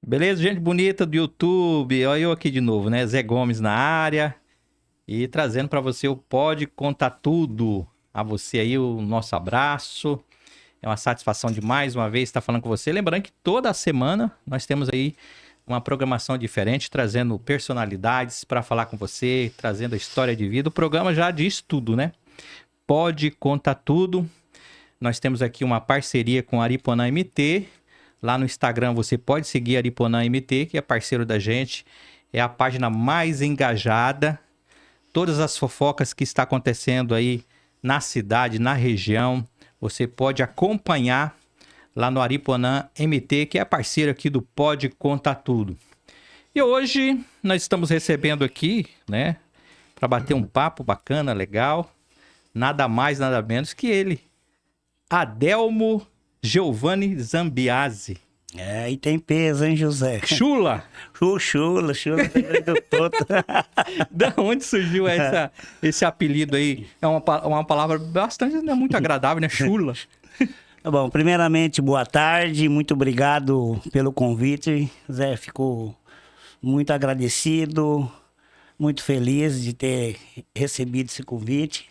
Beleza, gente bonita do YouTube. Olha eu aqui de novo, né? Zé Gomes na área e trazendo para você o Pode Contar Tudo. A você aí o nosso abraço. É uma satisfação de mais uma vez estar falando com você. Lembrando que toda semana nós temos aí uma programação diferente, trazendo personalidades para falar com você, trazendo a história de vida. O programa já diz tudo, né? Pode Contar Tudo. Nós temos aqui uma parceria com a Aripuanã MT. Lá no Instagram você pode seguir a Aripuanã MT, que é parceiro da gente. É a página mais engajada. Todas as fofocas que está acontecendo aí na cidade, na região, você pode acompanhar lá no Aripuanã MT, que é parceiro aqui do Pode Contar Tudo. E hoje nós estamos recebendo aqui, né, para bater um papo bacana, legal, nada mais, nada menos que ele, Adelmo Giovanni Zambiase. É, e tem peso, hein, José? Chula! Chula do todo. Da onde surgiu esse apelido aí? É uma palavra bastante, não é muito agradável, né? Chula. Tá bom, primeiramente, boa tarde, muito obrigado pelo convite. Zé, fico muito agradecido, muito feliz de ter recebido esse convite.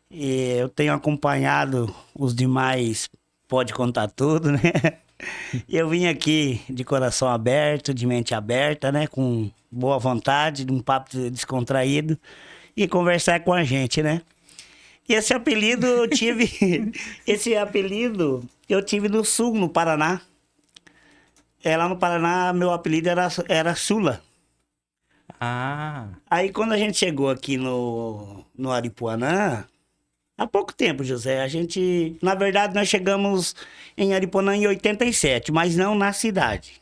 E eu tenho acompanhado os demais, Pode Contar Tudo, né? Eu vim aqui de coração aberto, de mente aberta, né? Com boa vontade, de um papo descontraído e conversar com a gente, né? E esse apelido eu tive... eu tive no sul, no Paraná. Lá no Paraná, meu apelido era Chula. Ah. Aí quando a gente chegou aqui no Aripuanã... Há pouco tempo, José, na verdade, nós chegamos em Aripuanã em 87, mas não na cidade.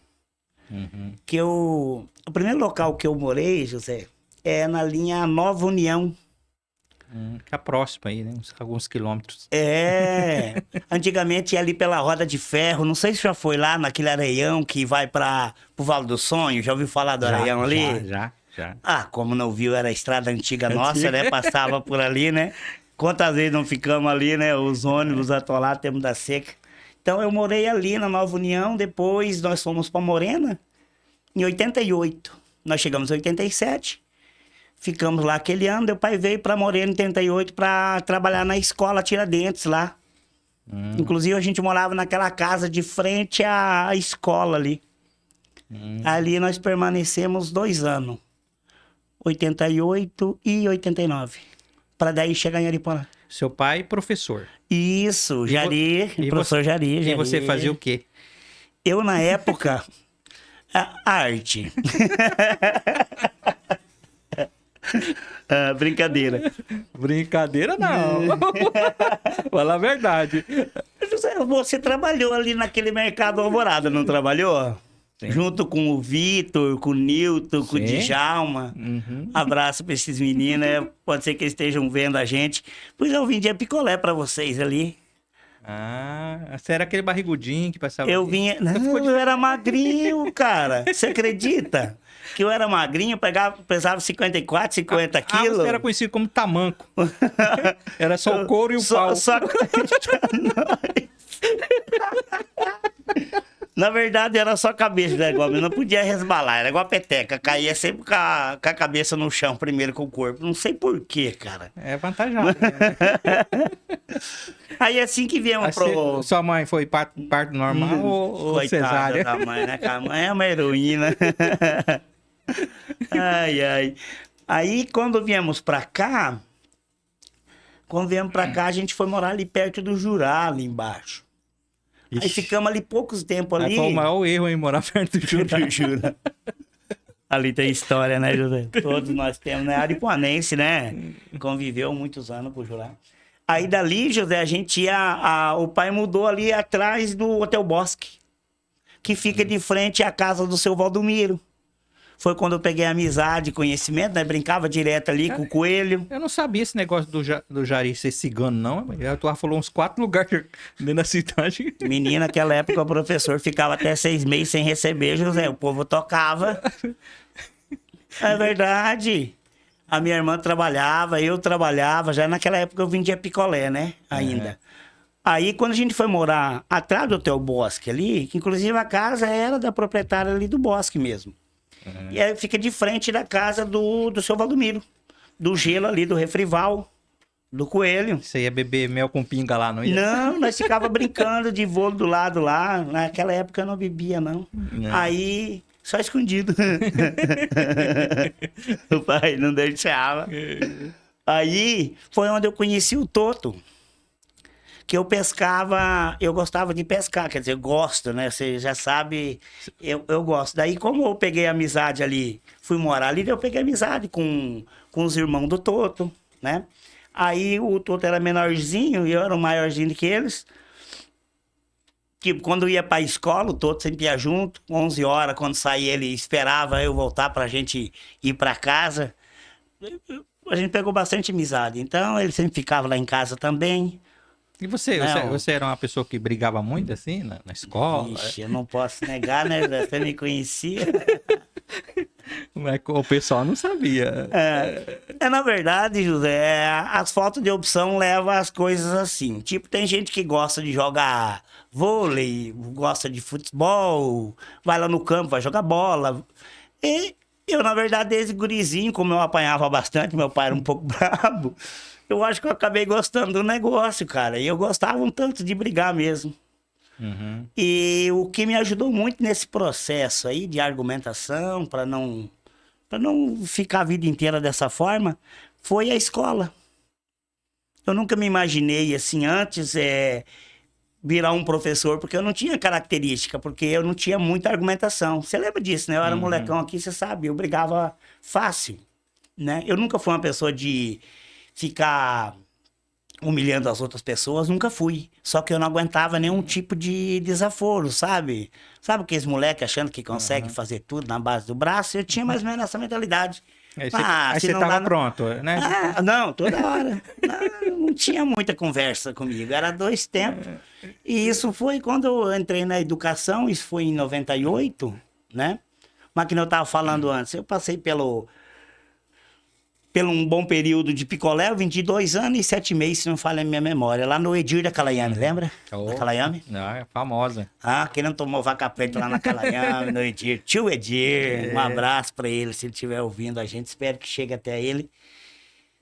Uhum. O primeiro local que eu morei, José, é na linha Nova União. Que é próximo aí, né? Alguns quilômetros. Antigamente ia ali pela Roda de Ferro, não sei se já foi lá naquele areião que vai pro Vale do Sonho, já ouviu falar do areião ali? Já. Ah, como não viu, era a estrada antiga nossa, né? Passava por ali, né? Quantas vezes não ficamos ali, né? Os ônibus atolados, tempo da seca. Então eu morei ali na Nova União, depois nós fomos para Morena, em 88. Nós chegamos em 87, ficamos lá aquele ano, meu pai veio para Morena em 88 para trabalhar na escola Tiradentes lá. Inclusive a gente morava naquela casa de frente à escola ali. Ali nós permanecemos 2 anos, 88 e 89. Para daí chegar em Aripuanã. Seu pai, professor. Isso, professor Jari. E você fazia o quê? Eu, na época, arte. Brincadeira. Brincadeira não. Fala a verdade. José, você trabalhou ali naquele mercado Alvorada, não trabalhou? Sim. Junto com o Vitor, com o Nilton, com o Djalma. Abraço para esses meninos, né? Pode ser que eles estejam vendo a gente. Pois eu vendia picolé para vocês ali. Ah, você era aquele barrigudinho que passava... Eu vinha... Não, eu era magrinho, cara. Você acredita? Que eu era magrinho, pesava 54, 50 quilos. Você era conhecido como tamanco. Era só o couro e o pau. Na verdade, era só cabeça, né? Igual, eu não podia resbalar, era igual a peteca. Caía sempre com a cabeça no chão, primeiro com o corpo. Não sei porquê, cara. É vantajado. Né? Aí assim que viemos pro... Sua mãe foi parto normal ou cesárea? Da mãe, né? A mãe é uma heroína. Ai. Aí, quando viemos pra cá, a gente foi morar ali perto do Jurá, ali embaixo. Ixi. Aí ficamos ali poucos tempos ali. Foi o maior erro em morar perto do Jurá. Ali tem história, né, José? Todos nós temos, né? Aripuanense, né? Conviveu muitos anos com o Jurá. Aí dali, José, a gente ia... O pai mudou ali atrás do Hotel Bosque, que fica de frente à casa do seu Valdomiro. Foi quando eu peguei amizade, conhecimento, né? Brincava direto ali, cara, com o coelho. Eu não sabia esse negócio do Jari ser cigano, não. Tu falou uns 4 lugares dentro da cidade. Menina, naquela época o professor ficava até 6 meses sem receber, José. O povo tocava. É verdade. A minha irmã trabalhava, eu trabalhava. Já naquela época eu vendia picolé, né? Ainda. Aí, quando a gente foi morar atrás do Hotel Bosque ali, que inclusive a casa era da proprietária ali do Bosque mesmo. E aí fica de frente da casa do seu Valdomiro. Do gelo ali, do Refrival, do Coelho. Você ia beber mel com pinga lá, não ia? Não, nós ficava brincando de vôlei do lado lá. Naquela época eu não bebia, não. Não. Aí, só escondido. O pai não deixava. Aí, foi onde eu conheci o Toto. Que eu pescava, eu gostava de pescar, quer dizer, eu gosto, né? Você já sabe, eu gosto. Daí, como eu peguei amizade ali, fui morar ali, eu peguei amizade com os irmãos do Toto, né? Aí o Toto era menorzinho e eu era o maiorzinho que eles. Tipo, quando eu ia pra escola, o Toto sempre ia junto. 11 horas, quando saía, ele esperava eu voltar pra gente ir pra casa. A gente pegou bastante amizade. Então, ele sempre ficava lá em casa também. E você, Não. você era uma pessoa que brigava muito assim na escola? Ixi, eu não posso negar, né? Você me conhecia. Mas o pessoal não sabia. Na verdade, José, as faltas de opção levam as coisas assim. Tipo, tem gente que gosta de jogar vôlei, gosta de futebol, vai lá no campo, vai jogar bola. E eu, na verdade, desde gurizinho, como eu apanhava bastante, meu pai era um pouco brabo, eu acho que eu acabei gostando do negócio, cara. E eu gostava um tanto de brigar mesmo. Uhum. E o que me ajudou muito nesse processo aí de argumentação, para não ficar a vida inteira dessa forma, foi a escola. Eu nunca me imaginei, assim, antes, virar um professor, porque eu não tinha característica, porque eu não tinha muita argumentação. Você lembra disso, né? Eu era molecão aqui, você sabe, eu brigava fácil, né? Eu nunca fui uma pessoa de ficar humilhando as outras pessoas, nunca fui. Só que eu não aguentava nenhum tipo de desaforo, sabe? Sabe aqueles moleques achando que consegue fazer tudo na base do braço? Eu tinha mais ou menos essa mentalidade. Aí se você não tava dá, pronto, né? não, toda hora. Não tinha muita conversa comigo, era 2 tempos. E isso foi quando eu entrei na educação, isso foi em 98, né? Mas que eu estava falando antes, eu passei pelo um bom período de picolé, eu vendi 2 anos e 7 meses, se não falha a minha memória, lá no Edir da Calaiame, lembra? Da Calaiame? Não, é famosa. Quem não tomou vaca preta lá na Calaiame, no Edir. Tio Edir, um abraço pra ele, se ele estiver ouvindo a gente, espero que chegue até ele.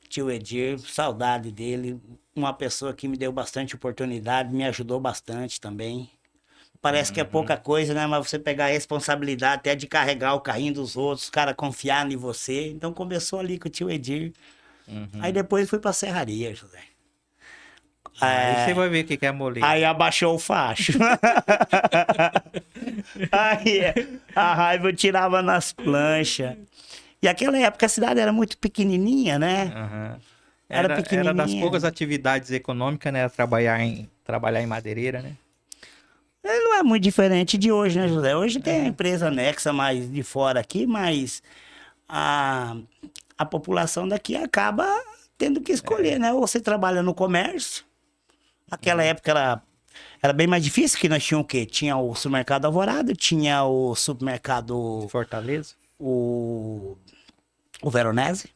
Tio Edir, saudade dele, uma pessoa que me deu bastante oportunidade, me ajudou bastante também. Parece que é pouca coisa, né? Mas você pegar a responsabilidade até de carregar o carrinho dos outros, os caras confiar em você. Então começou ali com o tio Edir. Aí depois fui pra serraria, José. Aí você vai ver o que é moleza. Aí abaixou o facho. Aí a raiva eu tirava nas planchas. E aquela época a cidade era muito pequenininha, né? Uhum. Era Era pequenininha. das poucas atividades econômicas, né? Trabalhar em madeireira, né? Não é muito diferente de hoje, né, José? Hoje tem a empresa anexa mais de fora aqui, mas a população daqui acaba tendo que escolher, né? Ou você trabalha no comércio. Naquela época era bem mais difícil, que nós tínhamos o quê? Tinha o supermercado Alvorada, tinha o supermercado... Fortaleza. O Veronese.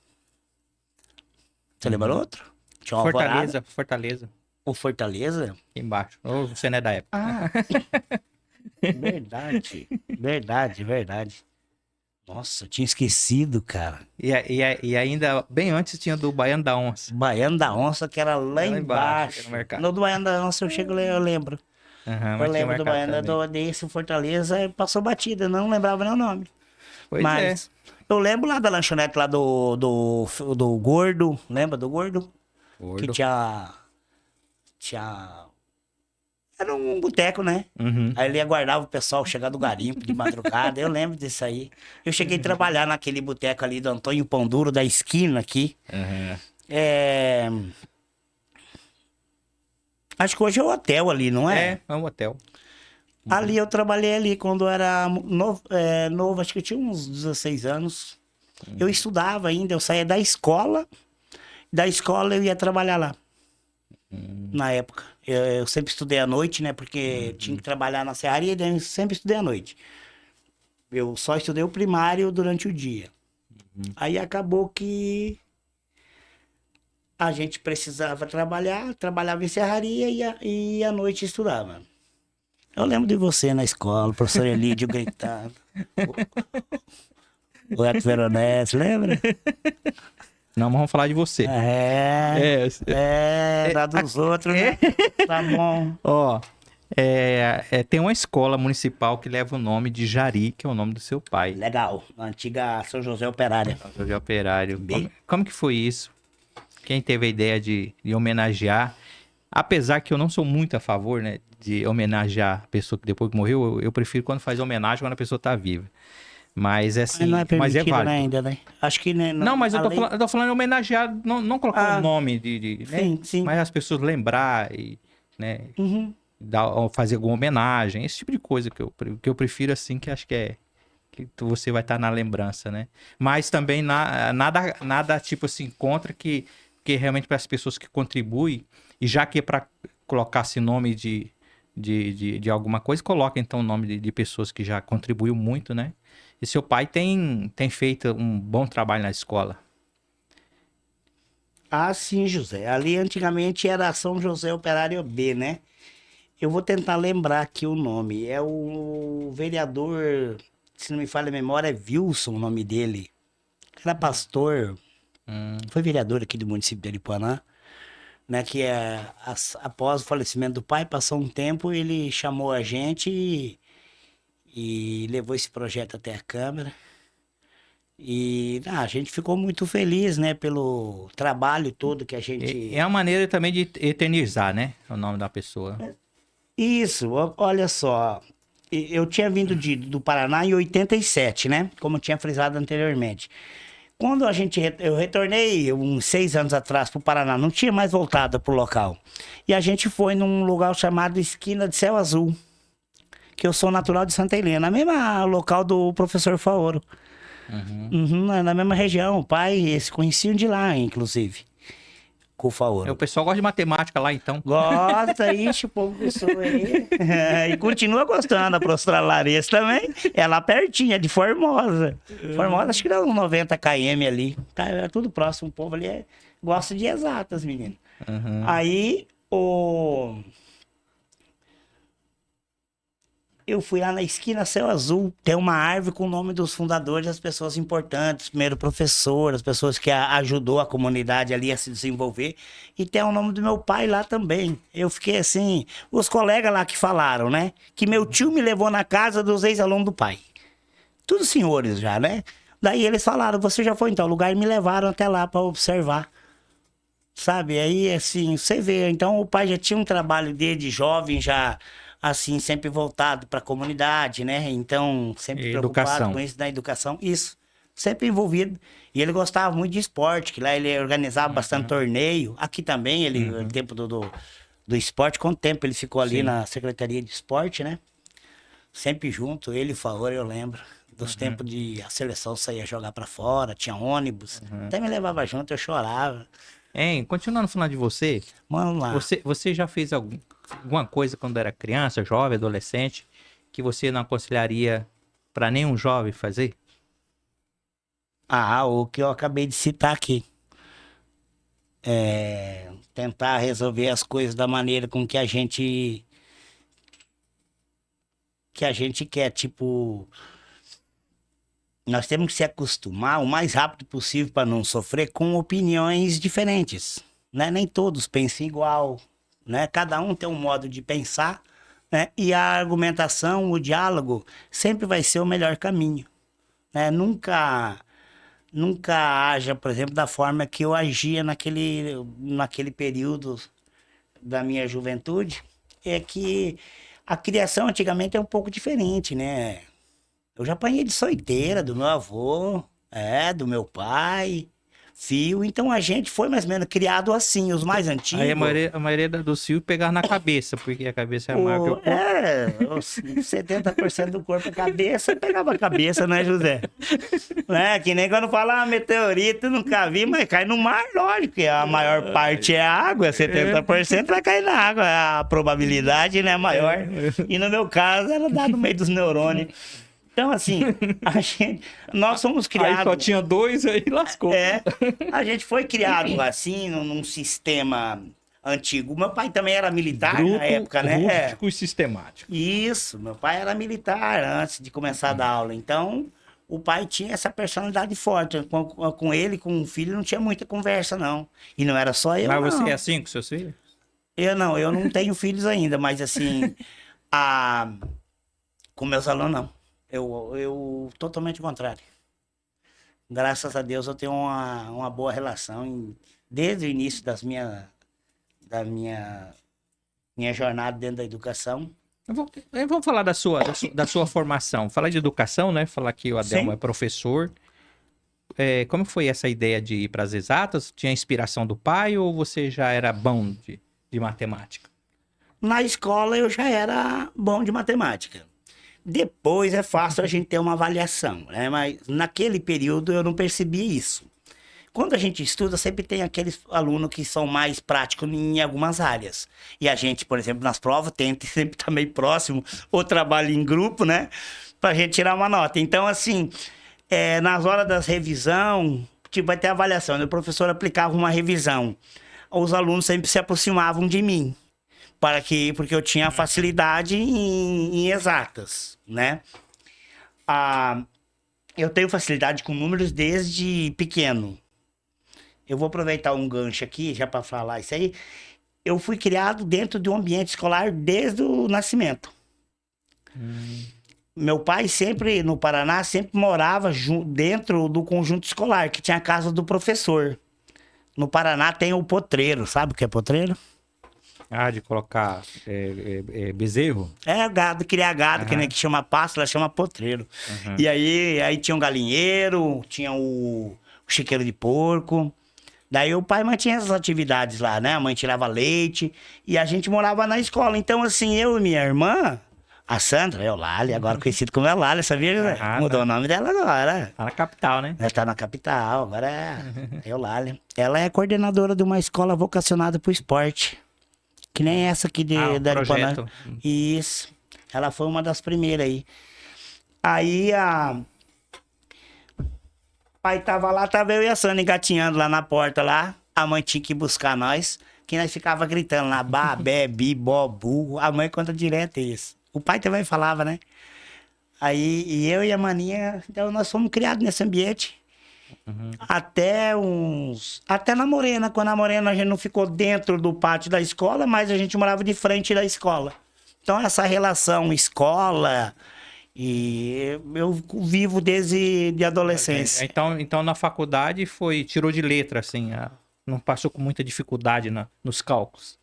Você lembra outro? Tinha o Alvorada. Fortaleza. O Fortaleza. Aqui embaixo. Ou você não é da época. Verdade. Verdade. Nossa, eu tinha esquecido, cara. E ainda, bem antes, tinha do Baiano da Onça. Baiano da Onça, que era lá embaixo. No mercado. No do Baiano da Onça eu lembro. Uhum, Eu lembro do Baiano desse Fortaleza, passou batida, não lembrava nem o nome. Pois Mas eu lembro lá da lanchonete lá do Gordo, lembra do Gordo? Que tinha... Era um boteco, né? Aí ele aguardava o pessoal chegar do garimpo de madrugada. Eu lembro disso aí. Eu cheguei a trabalhar naquele boteco ali do Antônio Pão Duro, da esquina aqui. Acho que hoje é o hotel ali, não é? É um hotel. Ali eu trabalhei ali quando eu era novo, acho que eu tinha uns 16 anos. Eu estudava ainda, eu saía da escola eu ia trabalhar lá. Na época. Eu sempre estudei à noite, né? Porque tinha que trabalhar na serraria, daí eu sempre estudei à noite. Eu só estudei o primário durante o dia. Aí acabou que a gente precisava trabalhar, trabalhava em serraria e à noite estudava. Eu lembro de você na escola, o professor Elídio gritando. O Eco Veronese, lembra? Não, mas vamos falar de você. Da dos outros, né? Tá bom. Ó, tem uma escola municipal que leva o nome de Jari, que é o nome do seu pai. Legal, a antiga São José Operária. São José Operário. Como que foi isso? Quem teve a ideia de homenagear? Apesar que eu não sou muito a favor, né, de homenagear a pessoa que depois que morreu, eu prefiro quando faz homenagem quando a pessoa tá viva. Mas é assim, Não é mas é permitido, válido. né, ainda, né? Acho que... Né, Não, mas a eu lei- tô falando em homenagear, não colocar o nome né? Sim, sim. Mas as pessoas lembrar e, né, Uhum. ou fazer alguma homenagem, esse tipo de coisa que eu prefiro assim, que acho que que você vai estar na lembrança, né? Mas também nada tipo assim contra que realmente para as pessoas que contribuem, e já que é para colocar esse nome de alguma coisa, coloca então o nome de pessoas que já contribuiu muito, né? E seu pai tem feito um bom trabalho na escola. Ah, sim, José. Ali antigamente era São José Operário B, né? Eu vou tentar lembrar aqui o nome. É o vereador, se não me falha a memória, é Wilson o nome dele. Era pastor, foi vereador aqui do município de Aripuanã, né? Que após o falecimento do pai, passou um tempo, ele chamou a gente e levou esse projeto até a Câmara. E a gente ficou muito feliz, né, pelo trabalho todo que a gente... É uma maneira também de eternizar, né? O nome da pessoa. Isso, olha só. Eu tinha vindo do Paraná em 87, né? Como eu tinha frisado anteriormente. Quando eu retornei uns 6 anos atrás para o Paraná, não tinha mais voltado para o local. E a gente foi num lugar chamado Esquina de Céu Azul, que eu sou natural de Santa Helena, mesmo local do professor Faoro. Na mesma região, o pai, se conheciam de lá, inclusive, com o Faoro. O pessoal gosta de matemática lá, então. Gosta, ixi, o povo gostou aí. E continua gostando, a professora Larissa também. É lá pertinho, é de Formosa. Formosa, acho que dá uns 90 km ali. Tá, é tudo próximo, o povo ali gosta de exatas, menino. Aí, eu fui lá na esquina Céu Azul, tem uma árvore com o nome dos fundadores, das pessoas importantes, primeiro professor, as pessoas que ajudou a comunidade ali a se desenvolver, e tem o nome do meu pai lá também. Eu fiquei assim, os colegas lá que falaram, né, que meu tio me levou na casa dos ex-alunos do pai. Todos senhores já, né? Daí eles falaram, você já foi em tal lugar, e me levaram até lá para observar. Sabe, aí assim, você vê, então o pai já tinha um trabalho desde jovem, já assim, sempre voltado para a comunidade, né? Então, sempre preocupado com isso da educação. Isso, sempre envolvido. E ele gostava muito de esporte, que lá ele organizava bastante torneio. Aqui também, no tempo do esporte, quanto tempo ele ficou ali na Secretaria de Esporte, né? Sempre junto, ele e o Favor, eu lembro. Dos tempos de a seleção saía jogar para fora, tinha ônibus. Até me levava junto, eu chorava. Continuando falando de você, Vamos lá. Você já fez alguma coisa quando era criança, jovem, adolescente, que você não aconselharia para nenhum jovem fazer? O que eu acabei de citar aqui. Tentar resolver as coisas da maneira com que a gente quer, tipo, nós temos que se acostumar o mais rápido possível para não sofrer com opiniões diferentes, né? Nem todos pensam igual, né? Cada um tem um modo de pensar, né? E a argumentação, o diálogo sempre vai ser o melhor caminho, né? Nunca haja, por exemplo, da forma que eu agia naquele período da minha juventude, é que a criação antigamente é um pouco diferente, né? Eu já apanhei de soiteira do meu avô, do meu pai, fio. Então a gente foi mais ou menos criado assim, os mais antigos. Aí a maioria dos fios pegar na cabeça, porque a cabeça é maior que o corpo. 70% do corpo é cabeça, pegava a cabeça, né, José? Que nem quando fala meteorito, nunca vi, mas cai no mar, lógico, que a maior parte é água, 70% vai cair na água, a probabilidade, né, maior. E no meu caso, era dar no meio dos neurônios. Então, assim, nós somos Aí criados... só tinha 2, aí lascou. A gente foi criado assim, num sistema antigo. Meu pai também era militar na Bruto, época, né? rústico e sistemático. Isso, meu pai era militar antes de começar a dar aula. Então, o pai tinha essa personalidade forte. Com ele, com o filho, não tinha muita conversa, não. E não era só eu, Mas não. você é assim com seus filhos? Eu não tenho filhos ainda, mas assim, com meus alunos, não. Eu totalmente contrário. Graças a Deus eu tenho uma boa relação desde o início da minha jornada dentro da educação. Vamos falar da sua formação. Falar de educação, né? Falar que o Adelmo Sim. é professor. Como foi essa ideia de ir para as exatas? Tinha inspiração do pai ou você já era bom de matemática? Na escola eu já era bom de matemática. Depois é fácil a gente ter uma avaliação, né? Mas naquele período eu não percebi isso. Quando a gente estuda, sempre tem aqueles alunos que são mais práticos em algumas áreas. E a gente, por exemplo, nas provas, tenta sempre estar meio próximo, ou trabalha em grupo, né? Pra gente tirar uma nota. Então, assim, nas horas das revisão, tipo, vai ter avaliação, né? O professor aplicava uma revisão. Os alunos sempre se aproximavam de mim. Porque eu tinha facilidade em exatas, né? Eu tenho facilidade com números desde pequeno. Eu vou aproveitar um gancho aqui, já para falar isso aí. Eu fui criado dentro de um ambiente escolar desde o nascimento. Meu pai sempre, no Paraná, sempre morava dentro do conjunto escolar, que tinha a casa do professor. No Paraná tem o potreiro, sabe o que é potreiro? De colocar bezerro? Gado, criar gado, que nem que chama pasto, ela chama potreiro. E aí tinha um galinheiro, tinha o chiqueiro de porco. Daí o pai mantinha essas atividades lá, né? A mãe tirava leite e a gente morava na escola. Então, assim, eu e minha irmã, a Sandra, Eulália, agora conhecida como Eulália, sabia? Mudou o nome dela agora. Tá na capital, né? Ela tá na capital, agora é Eulália. Ela é coordenadora de uma escola vocacionada pro esporte. Que nem essa aqui da projeto. Isso. Ela foi uma das primeiras aí. Aí o pai tava lá, tava eu e a Sandra engatinhando lá na porta lá. A mãe tinha que buscar nós. Que nós ficava gritando lá, ba, bé, bi, bó, bu. A mãe conta direto isso. O pai também falava, né? Aí e eu e a maninha, então nós fomos criados nesse ambiente. Até na Morena. Quando a Morena a gente não ficou dentro do pátio da escola, mas a gente morava de frente da escola. Então essa relação escola e eu vivo desde de adolescência. Então na faculdade tirou de letra, assim, não passou com muita dificuldade nos cálculos.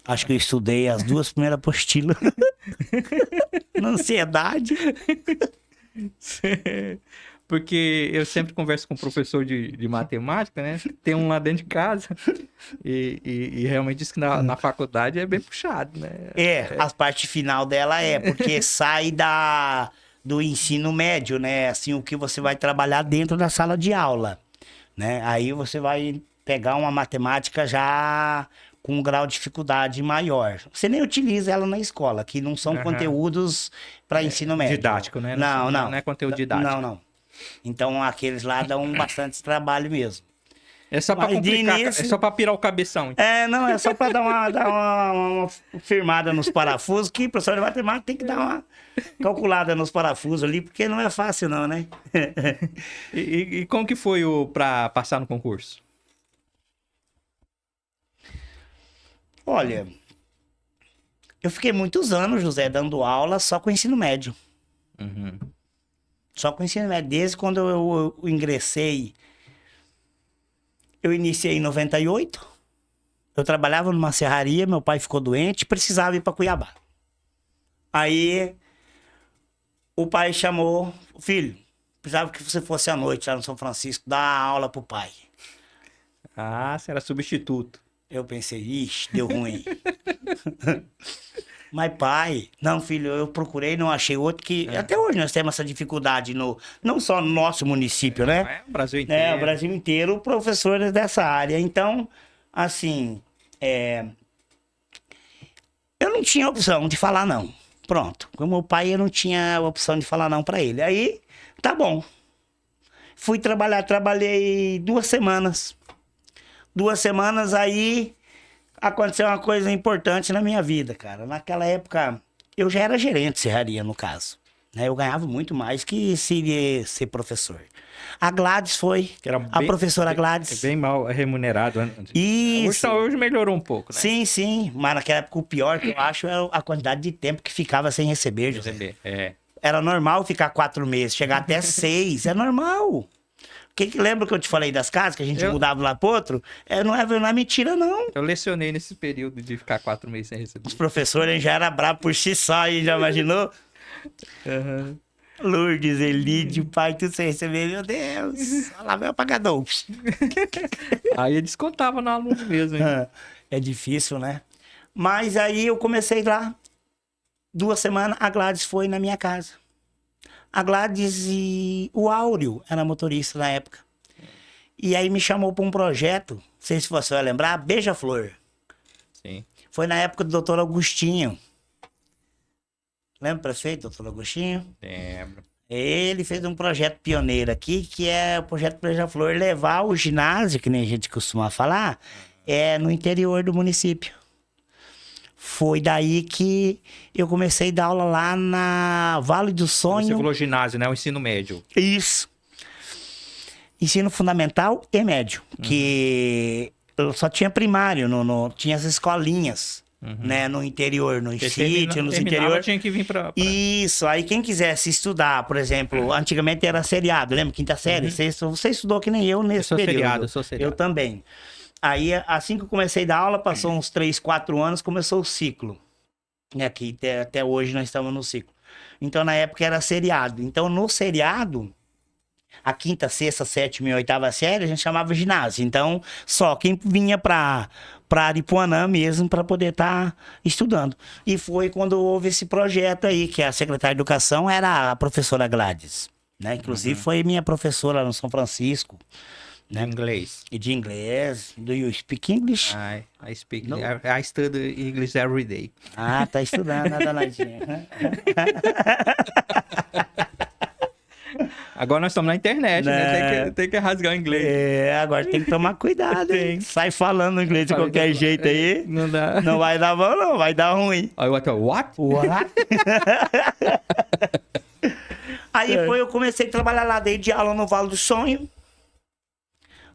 Acho que eu estudei as 2 primeiras apostilas. Na ansiedade. Porque eu sempre converso com um professor de matemática, né? Tem um lá dentro de casa e realmente diz que na faculdade é bem puxado, né? A parte final dela porque sai do ensino médio, né? Assim, o que você vai trabalhar dentro da sala de aula, né? Aí você vai pegar uma matemática já com um grau de dificuldade maior. Você nem utiliza ela na escola, que não são conteúdos para ensino médio. Didático, né? Não é conteúdo didático. Não. Então, aqueles lá dão bastante trabalho mesmo. É só pra complicar, é só pra pirar o cabeção. Então. Não, é só pra dar uma firmada nos parafusos, que o professor de matemática tem que dar uma calculada nos parafusos ali, porque não é fácil não, né? E como que foi pra passar no concurso? Olha, eu fiquei muitos anos, José, dando aula só com ensino médio. Só com ensino médio. Desde quando eu ingressei, eu iniciei em 98. Eu trabalhava numa serraria, meu pai ficou doente, precisava ir para Cuiabá. Aí o pai chamou, filho, precisava que você fosse à noite lá no São Francisco dar aula pro pai. Você era substituto. Eu pensei, ixi, deu ruim. Mas pai, não filho, eu procurei, não achei outro que... Até hoje nós temos essa dificuldade, não só no nosso município, né? O Brasil inteiro. O Brasil inteiro, professores dessa área. Então, assim, eu não tinha opção de falar não. Pronto. Com meu pai, eu não tinha a opção de falar não pra ele. Aí, tá bom. Fui trabalhar, trabalhei 2 semanas. 2 semanas, aí aconteceu uma coisa importante na minha vida, cara. Naquela época, eu já era gerente de serraria, no caso. Né? Eu ganhava muito mais que se ser professor. A Gladys foi, Que era a professora Gladys. bem mal remunerado. Isso. Hoje melhorou um pouco, né? Sim, sim. Mas naquela época, o pior que eu acho é a quantidade de tempo que ficava sem receber, José. Receber, é. Era normal ficar 4 meses, chegar até 6. É normal. Lembra que eu te falei das casas, que a gente mudava de lá pro outro? Não é mentira, não. Eu lecionei nesse período de ficar 4 meses sem receber. Os professores já eram bravos por si só, aí já imaginou? Uhum. Lourdes, Elídio, pai, tudo sem receber, meu Deus. Olha lá, meu apagador. Aí eles contavam no aluno mesmo, hein? É difícil, né? Mas aí eu comecei lá. 2 semanas, a Gladys foi na minha casa. A Gladys e o Áureo era motorista na época. E aí me chamou para um projeto, não sei se você vai lembrar, Beija-Flor. Sim. Foi na época do doutor Agostinho. Lembra o prefeito, doutor Agostinho? Lembro. Ele fez um projeto pioneiro aqui, que é o projeto Beija-Flor, levar o ginásio, que nem a gente costuma falar, no interior do município. Foi daí que eu comecei a dar aula lá na Vale do Sonho. Você falou ginásio, né? O ensino médio. Isso. Ensino fundamental e médio. Que eu só tinha primário, tinha as escolinhas, né? No interior, no sítio, nos interior. Tinha que vir pra... Isso. Aí quem quisesse estudar, por exemplo, antigamente era seriado, lembra? Quinta série. Você estudou que nem eu nesse período. Eu sou seriado. Eu também. Aí, assim que eu comecei a dar aula, passou uns 3, 4 anos, começou o ciclo. E aqui, até hoje, nós estamos no ciclo. Então, na época, era seriado. Então, no seriado, a quinta, sexta, sétima e oitava série, a gente chamava ginásio. Então, só quem vinha pra Aripuanã mesmo para poder estar estudando. E foi quando houve esse projeto aí, que a secretária de Educação era a professora Gladys. Né? Inclusive, foi minha professora no São Francisco. De inglês. E de inglês. Do you speak English? I speak. I study English every day. Ah, tá estudando, a danadinha. Agora nós estamos na internet, né? Tem que rasgar o inglês. Agora tem que tomar cuidado, hein? Sai falando inglês de qualquer jeito aí. Não dá. Não vai dar bom, não. Vai dar ruim. Aí eu até, what? Aí eu comecei a trabalhar lá, dei de aula no Vale do Sonho.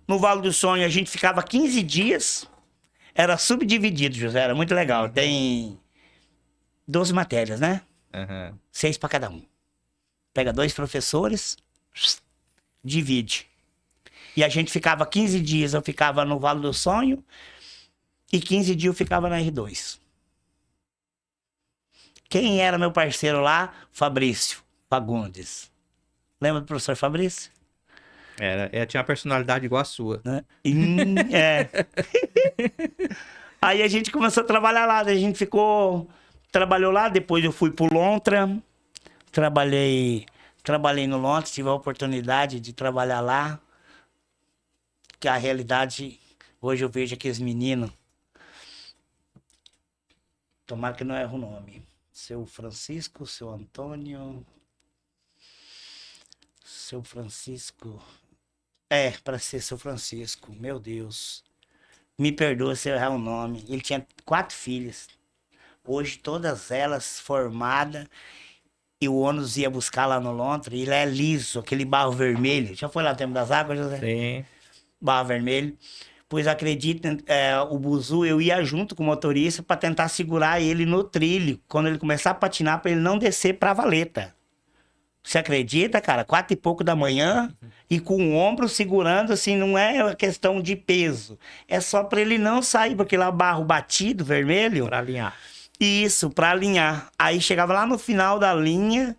No Vale do Sonho a gente ficava 15 dias. Era subdividido, José. Era muito legal. Tem 12 matérias, né? 6 para cada um. Pega 2 professores, divide. E a gente ficava 15 dias, eu ficava no Vale do Sonho. E 15 dias eu ficava na R2. Quem era meu parceiro lá? Fabrício Fagundes. Lembra do professor Fabrício? Tinha uma personalidade igual a sua. Aí a gente começou a trabalhar lá, a gente trabalhou lá, depois eu fui pro Lontra, trabalhei no Lontra, tive a oportunidade de trabalhar lá, que a realidade, hoje eu vejo aqueles meninos, tomara que não erre o nome, seu Francisco, seu Antônio, seu Francisco... para ser seu Francisco, meu Deus. Me perdoa se eu errar o nome. Ele tinha 4 filhas. Hoje todas elas formadas. E o ônibus ia buscar lá no Lontra. E ele é liso, aquele barro vermelho. Já foi lá no Tempo das Águas, José? Sim. Barro vermelho. Pois acredita, o buzu, eu ia junto com o motorista para tentar segurar ele no trilho. Quando ele começar a patinar, para ele não descer pra valeta. Você acredita, cara? 4 e pouco da manhã e com o ombro segurando, assim, não é questão de peso. É só para ele não sair, porque lá o barro batido, vermelho. Pra alinhar. Isso, para alinhar. Aí chegava lá no final da linha,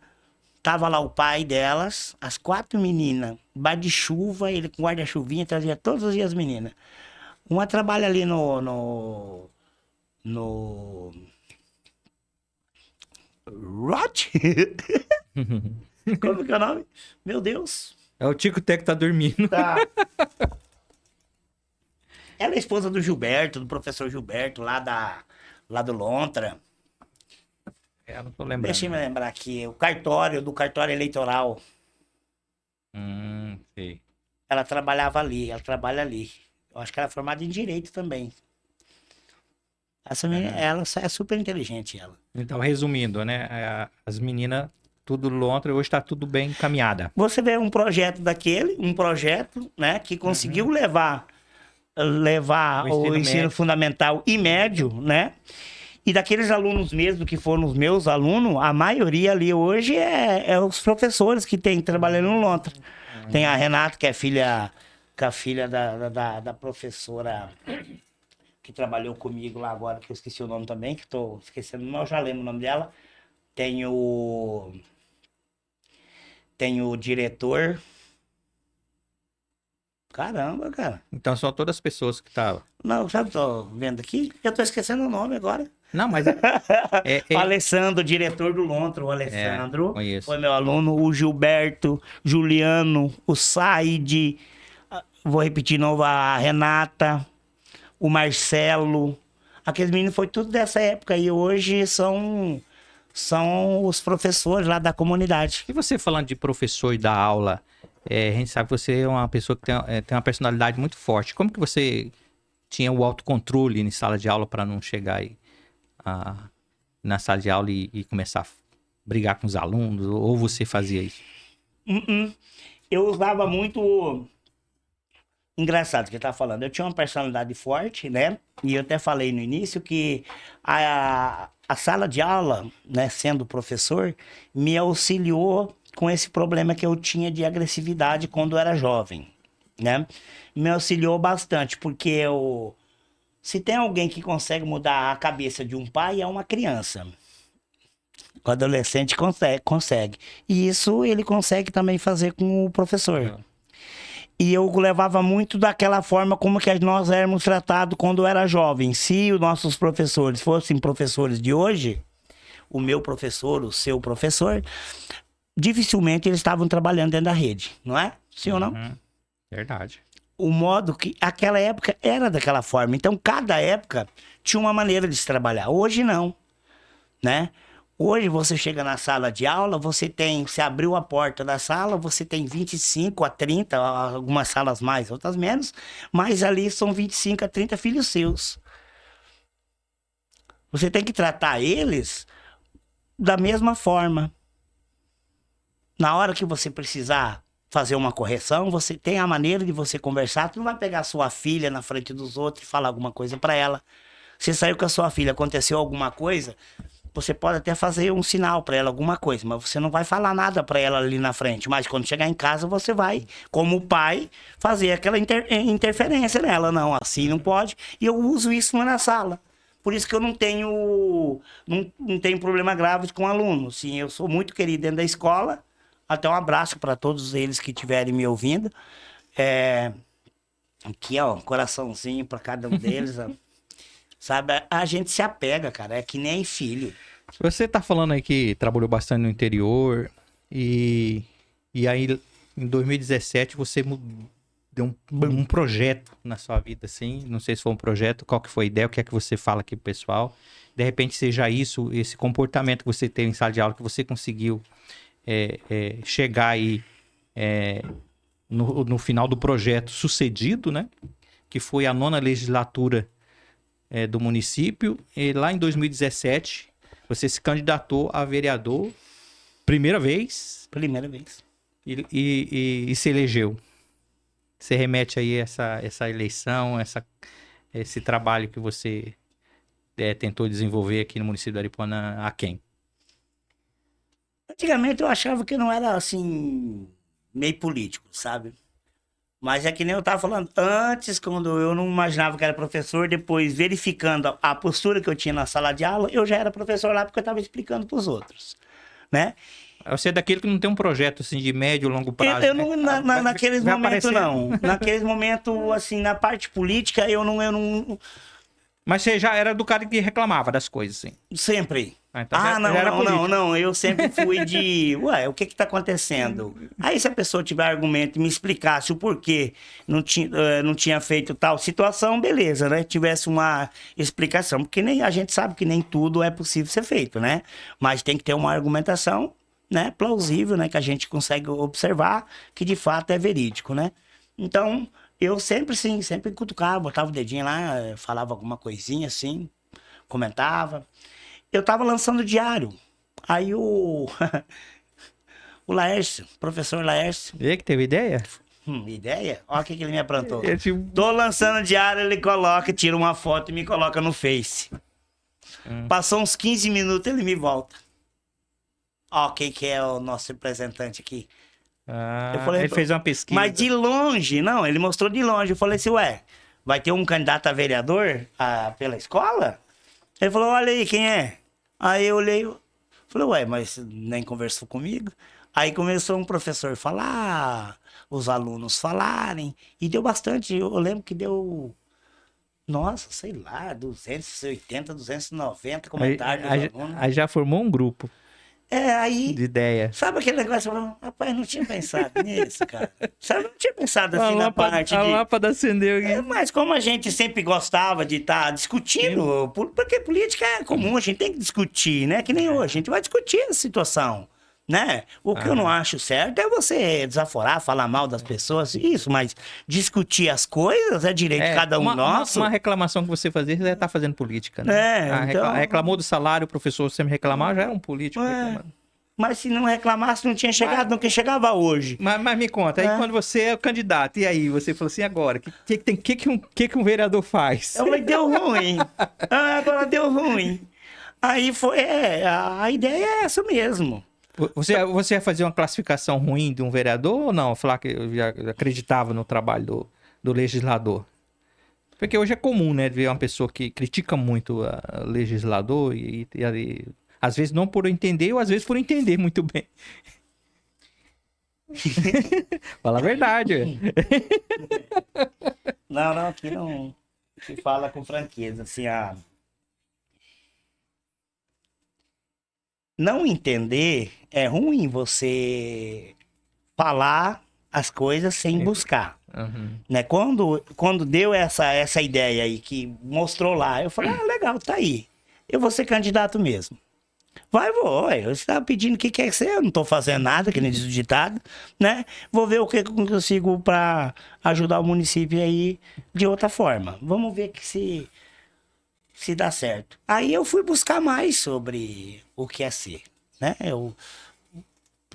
tava lá o pai delas, as 4 meninas, debaixo de chuva, ele com guarda-chuvinha, trazia todos os dias as meninas. Uma trabalha ali no Rot? Como que é o nome? Meu Deus. É o Tico Teco que tá dormindo. Tá. Ela é esposa do Gilberto, do professor Gilberto, lá do Lontra. Eu não tô lembrando. Deixa eu me lembrar aqui. O cartório, do cartório eleitoral. Sei. Ela trabalhava ali, ela trabalha ali. Eu acho que ela é formada em Direito também. Essa menina, ela é super inteligente, ela. Então, resumindo, né? As meninas, tudo lontra, hoje tá tudo bem encaminhada. Você vê um projeto daquele, um projeto, né, que conseguiu levar o ensino médio. fundamental e médio, né? E daqueles alunos mesmo que foram os meus alunos, a maioria ali hoje é os professores que tem trabalhando no Lontra. Tem a Renata, que é filha, que é a filha da professora que trabalhou comigo lá agora, que eu esqueci o nome também, que tô esquecendo, mas eu já lembro o nome dela. Tem o diretor. Caramba, cara. Então, são todas as pessoas que estavam. Não, sabe, tô vendo aqui? Eu tô esquecendo o nome agora. Não, mas O Alessandro, diretor do Lontra, o Alessandro. conheço. Foi meu aluno. O Gilberto, Juliano, o Said. Vou repetir de novo, a Renata, o Marcelo. Aqueles meninos foi tudo dessa época e hoje são os professores lá da comunidade. E você falando de professor e da aula, a gente sabe que você é uma pessoa que tem uma personalidade muito forte. Como que você tinha o autocontrole em sala de aula para não chegar aí na sala de aula e começar a brigar com os alunos? Ou você fazia isso? Eu usava muito... Engraçado que eu tava falando. Eu tinha uma personalidade forte, né? E eu até falei no início que a sala de aula, né, sendo professor, me auxiliou com esse problema que eu tinha de agressividade quando eu era jovem, né? Me auxiliou bastante, porque se tem alguém que consegue mudar a cabeça de um pai, é uma criança. O adolescente consegue. E isso ele consegue também fazer com o professor. E eu levava muito daquela forma como que nós éramos tratados quando eu era jovem. Se os nossos professores fossem professores de hoje, o meu professor, o seu professor, dificilmente eles estavam trabalhando dentro da rede, não é? Sim ou não? Verdade. O modo que aquela época era daquela forma. Então, cada época tinha uma maneira de se trabalhar. Hoje não, né? Hoje você chega na sala de aula, você abriu a porta da sala, você tem 25 a 30, algumas salas mais, outras menos, mas ali são 25 a 30 filhos seus. Você tem que tratar eles da mesma forma. Na hora que você precisar fazer uma correção, você tem a maneira de você conversar. Tu não vai pegar a sua filha na frente dos outros e falar alguma coisa para ela. Você saiu com a sua filha, aconteceu alguma coisa, você pode até fazer um sinal para ela, alguma coisa, mas você não vai falar nada para ela ali na frente. Mas quando chegar em casa, você vai, como pai, fazer aquela interferência nela. Não, assim não pode. E eu uso isso na sala. Por isso que eu não tenho problema grave com alunos. Sim, eu sou muito querido dentro da escola. Até um abraço para todos eles que estiverem me ouvindo. Aqui, ó, um coraçãozinho para cada um deles. Ó. Sabe, a gente se apega, cara. É que nem filho. Você tá falando aí que trabalhou bastante no interior e aí em 2017 você deu um projeto na sua vida, assim. Não sei se foi um projeto, qual que foi a ideia, o que é que você fala aqui pro pessoal. De repente seja isso, esse comportamento que você teve em sala de aula, que você conseguiu chegar aí no final do projeto sucedido, né? Que foi a 9ª legislatura do município. E lá em 2017, você se candidatou a vereador, primeira vez. Primeira vez. E se elegeu. Você remete aí essa eleição, esse trabalho que você tentou desenvolver aqui no município de Aripuanã a quem? Antigamente eu achava que não era assim, meio político, sabe? Mas é que nem eu tava falando antes, quando eu não imaginava que era professor, depois verificando a postura que eu tinha na sala de aula, eu já era professor lá porque eu tava explicando pros outros, né? Você é daquele que não tem um projeto assim de médio, longo prazo. Eu não, naqueles momentos não. Naqueles momentos, assim, na parte política, eu não Mas você já era do cara que reclamava das coisas, assim. Sempre. Então já era político. Não. Eu sempre fui de... Ué, o que tá acontecendo? Aí se a pessoa tiver argumento e me explicasse o porquê não tinha feito tal situação, beleza, né? Tivesse uma explicação. Porque nem a gente sabe que nem tudo é possível ser feito, né? Mas tem que ter uma argumentação, né? Plausível, né? Que a gente consegue observar que de fato é verídico, né? Então, eu sempre, sim, sempre cutucava, botava o dedinho lá, falava alguma coisinha assim, comentava. Eu tava lançando diário. Aí o Laércio, professor Laércio. E aí que teve ideia? Ideia? Olha o que ele me aprontou. Tipo... Tô lançando diário, ele coloca, tira uma foto e me coloca no Face. Passou uns 15 minutos, ele me volta. Ó, quem que é o nosso representante aqui? Eu falei, ele fez uma pesquisa. Mas de longe, não, ele mostrou de longe. Eu falei assim, ué, vai ter um candidato a vereador pela escola? Ele falou, olha aí, quem é? Aí eu olhei, falei, ué, mas nem conversou comigo. Aí começou um professor a falar, os alunos falarem, e deu bastante, eu lembro que deu, nossa, sei lá, 280, 290 comentários dos alunos. Aí já formou um grupo. Aí... De ideia. Sabe aquele negócio? Rapaz, não tinha pensado nisso, cara. Sabe, não tinha pensado assim na parte a de... lâmpada acendeu aqui. Mas como a gente sempre gostava de estar discutindo, porque política é comum, a gente tem que discutir, né? Que nem hoje, a gente vai discutir a situação, né? O que eu não acho certo é você desaforar, falar mal das pessoas, isso, mas discutir as coisas é direito de cada um nosso. Uma reclamação que você fazia, você tá fazendo política, né? Então... Reclamou do salário, o professor sempre reclamar, já era um político reclamando. Mas se não reclamasse, não tinha chegado no que chegava hoje. Mas me conta, aí quando você é o candidato, e aí você falou assim, agora, que um vereador faz? Eu falei, deu ruim. Agora deu ruim. Aí foi, a ideia é essa mesmo. Você ia fazer uma classificação ruim de um vereador ou não? Falar que eu já acreditava no trabalho do legislador? Porque hoje é comum, né, ver uma pessoa que critica muito o legislador e às vezes não por entender ou às vezes por entender muito bem. Fala a verdade. Não, aqui não se fala com franqueza, assim, não entender é ruim você falar as coisas sem buscar. Né? Quando deu essa ideia aí, que mostrou lá, eu falei, legal, tá aí. Eu vou ser candidato mesmo. Vou. Você tá pedindo o que quer ser, eu não tô fazendo nada, que nem diz o ditado, né? Vou ver o que eu consigo para ajudar o município aí de outra forma. Vamos ver que se dá certo. Aí eu fui buscar mais sobre o que é ser, né? Eu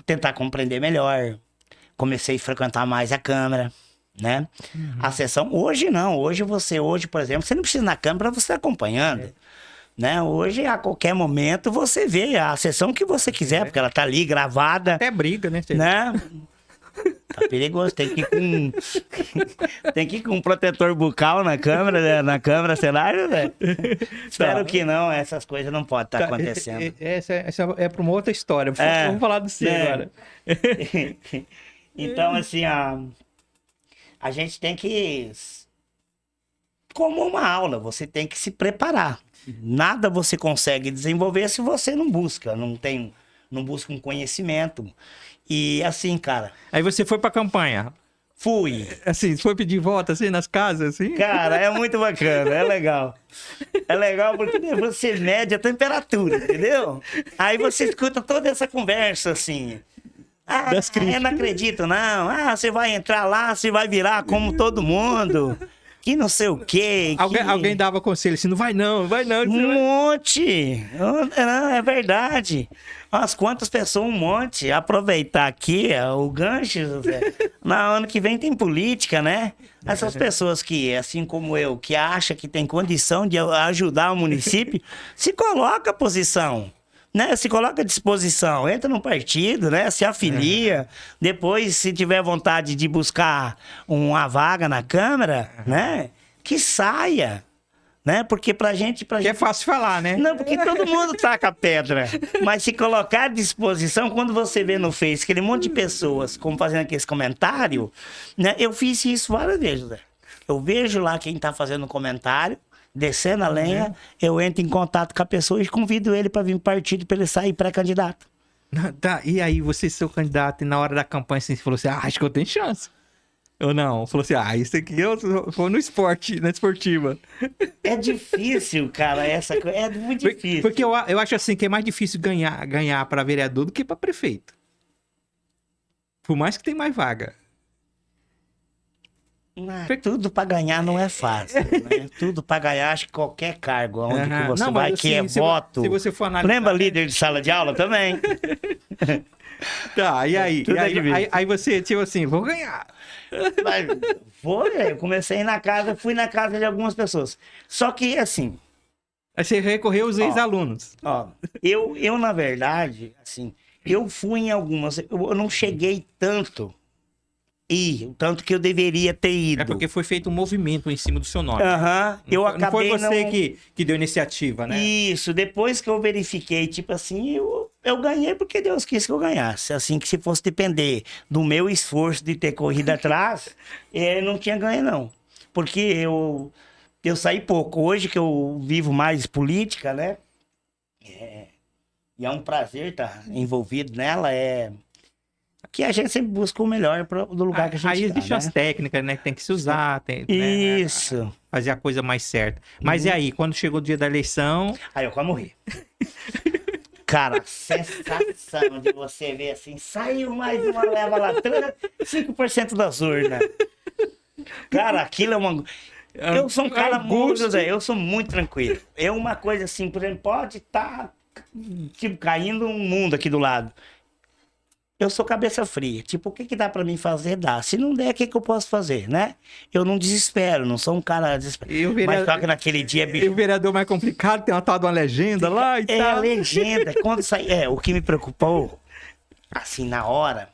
tentar compreender melhor, comecei a frequentar mais a Câmara, né? A sessão, hoje não, hoje, por exemplo, você não precisa ir na Câmara, você tá acompanhando, né? Hoje, a qualquer momento, você vê a sessão que você quiser, porque ela tá ali gravada. Até briga, né? Tá perigoso, tem que ir com um protetor bucal na câmera, né? Na câmera, cenário, né? Espero que não, essas coisas não podem estar acontecendo. Essa é para uma outra história. Vamos falar do C agora. Então, assim, a gente tem que... Como uma aula, você tem que se preparar. Nada você consegue desenvolver se você não busca, não busca um conhecimento. E assim, cara... Aí você foi pra campanha? Fui. Assim, foi pedir voto, assim, nas casas, assim? Cara, é muito bacana, é legal. É legal porque você mede a temperatura, entendeu? Aí você escuta toda essa conversa, assim... eu não acredito, não. Você vai entrar lá, você vai virar como todo mundo... Que não sei o quê. Alguém dava conselho assim, não vai não. Monte! Não, é verdade. Mas quantas pessoas, um monte. Aproveitar aqui o gancho, na ano que vem tem política, né? Essas pessoas que, assim como eu, que acham que tem condição de ajudar o município, se coloca à posição. Né? Se coloca à disposição, entra num partido, né? Se afilia, depois, se tiver vontade de buscar uma vaga na Câmara, né? Que saia, né? Porque pra gente... Que é fácil falar, né? Não, porque todo mundo taca pedra, mas se colocar à disposição, quando você vê no Face aquele monte de pessoas como fazendo aqueles comentários, né? Eu fiz isso várias vezes, né? Eu vejo lá quem tá fazendo comentário, descendo a lenha, eu entro em contato com a pessoa e convido ele para vir pro partido para ele sair pré-candidato. Tá, e aí, você seu candidato, e na hora da campanha, assim, você falou assim, acho que eu tenho chance. Ou não? Falou assim, isso aqui eu vou no esporte, na esportiva. É difícil, cara, essa coisa. É muito difícil. Porque eu acho assim que é mais difícil ganhar para vereador do que para prefeito. Por mais que tem mais vaga. Tudo para ganhar não é fácil, né? Tudo para ganhar, acho que qualquer cargo, onde que você vai, mas, que assim, é se voto. Se você for analisar... Lembra líder de sala de aula também? Tá, e aí? Tudo é difícil. Aí você, tipo assim, vou ganhar. Mas eu comecei na casa, fui na casa de algumas pessoas. Só que, assim... Aí você recorreu aos ex-alunos. Ó, eu, na verdade, assim, eu fui em algumas... Eu não cheguei tanto... o tanto que eu deveria ter ido. É porque foi feito um movimento em cima do seu nome. Eu Não foi acabei você que deu iniciativa, né? Isso, depois que eu verifiquei, tipo assim, eu ganhei porque Deus quis que eu ganhasse. Assim, que se fosse depender do meu esforço de ter corrido atrás, não tinha ganho, não. Porque eu saí pouco. Hoje que eu vivo mais política, né? E é um prazer estar envolvido nela, que a gente sempre busca o melhor do lugar que a gente Aí existem tá, as né? técnicas, né? Que tem que se usar. Isso. Né, fazer a coisa mais certa. Mas e aí, quando chegou o dia da eleição... Aí eu quase morri. Cara, a sensação de você ver assim, saiu mais uma leva lá, 5% das urnas. Cara, aquilo é uma... Eu sou um cara muito, Zé, eu sou muito tranquilo. É uma coisa assim, por exemplo, pode estar tipo, caindo um mundo aqui do lado. Eu sou cabeça fria. Tipo, o que dá pra mim fazer? Dá. Se não der, o que eu posso fazer, né? Eu não desespero, não sou um cara desesperado. Mas só que naquele dia, bicho... E o vereador mais complicado, tem uma tal de uma legenda lá e tal. a legenda. Quando sai... o que me preocupou, assim, na hora...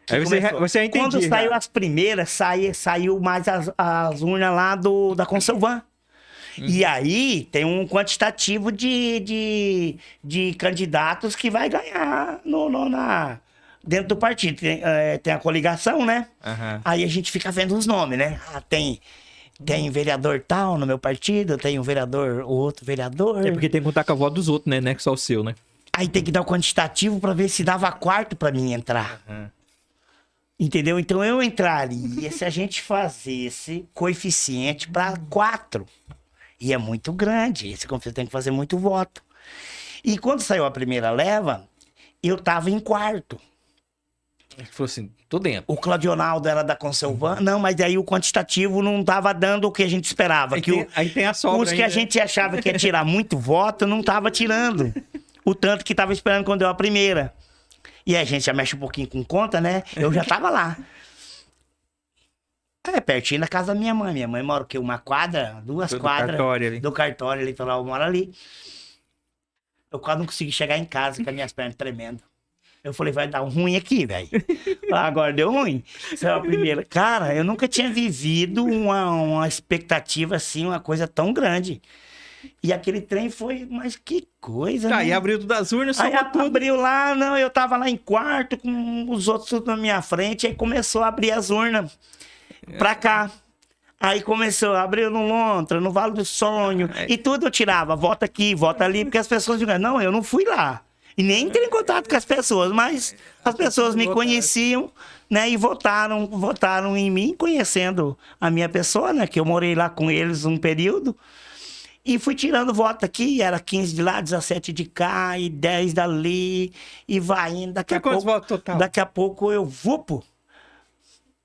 Aí você entendia. Quando saiu as primeiras, saiu mais as urnas lá da Conselvan. E aí tem um quantitativo de candidatos que vai ganhar dentro do partido. Tem a coligação, né? Aí a gente fica vendo os nomes, né? Tem vereador tal no meu partido, tem um vereador, outro vereador. É porque tem que contar com a voz dos outros, né? Não é só o seu, né? Aí tem que dar o quantitativo pra ver se dava quarto pra mim entrar. Entendeu? Então eu entraria se a gente fazesse coeficiente pra 4. E é muito grande. Esse conflito tem que fazer muito voto. E quando saiu a primeira leva, eu tava em quarto. Ele falou assim, tô dentro. O Claudionaldo era da Conselvan. Não, mas aí o quantitativo não tava dando o que a gente esperava. Aí tem a sobra. Os que a gente achava que ia tirar muito voto, não tava tirando. O tanto que tava esperando quando deu a primeira. E a gente já mexe um pouquinho com conta, né? Eu já tava lá. Pertinho da casa da minha mãe. Minha mãe mora o quê? Uma quadra? 2 quadras. Do cartório eleitoral, eu moro ali. Eu quase não consegui chegar em casa com as minhas pernas tremendo. Eu falei, vai dar um ruim aqui, velho. Agora deu ruim. Isso é a primeira. Cara, eu nunca tinha vivido uma expectativa assim, uma coisa tão grande. E aquele trem foi, mas que coisa, né? E abriu tudo as urnas, aí abriu lá, não, eu tava lá em quarto com os outros tudo na minha frente, aí começou a abrir as urnas pra cá. Aí começou, abriu no Lontra, no Vale do Sonho, e tudo eu tirava, volta aqui, volta ali, porque as pessoas diziam, não, eu não fui lá. E nem entrei em contato com as pessoas, mas as pessoas me conheciam, né, e votaram em mim, conhecendo a minha pessoa, né, que eu morei lá com eles um período. E fui tirando voto aqui, era 15 de lá, 17 de cá, e 10 dali, e vai indo. Quantos votos total? Daqui a pouco eu vupo.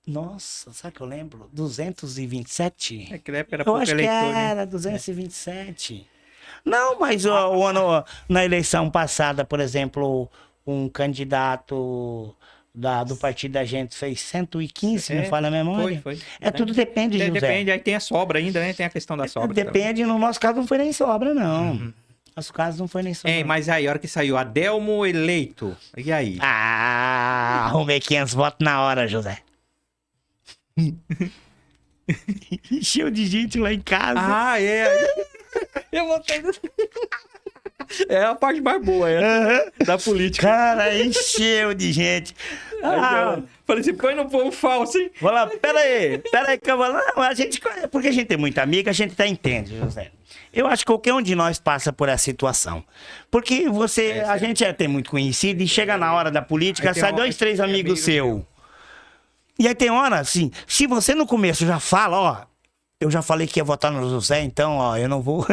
Nossa, sabe que eu lembro? 227? Naquela época era eu pouco acho eleitor, que era né? 227. Não, mas o ano, na eleição passada, por exemplo, um candidato do partido da gente fez 115, se não falha a memória. Foi. Tudo depende, José. Depende, aí tem a sobra ainda, né? Tem a questão da sobra. Depende, no nosso caso não foi nem sobra, não. No nosso caso não foi nem sobra. Mas aí, a hora que saiu Adelmo eleito, e aí? Arrumei 500 votos na hora, José. Encheu de gente lá em casa. Eu votei. É a parte mais boa, da política. Cara, encheu de gente. Falei assim, põe no povo falso, hein? Vou lá, pera aí, que eu vou lá. Não, porque a gente tem muita amiga, a gente até entende, José. Eu acho que qualquer um de nós passa por essa situação. Porque a gente tem muito conhecido e chega na hora da política, sai 2, 3 amigos seus. E aí tem hora, assim, se você no começo já fala, ó, eu já falei que ia votar no José, então, ó, eu não vou.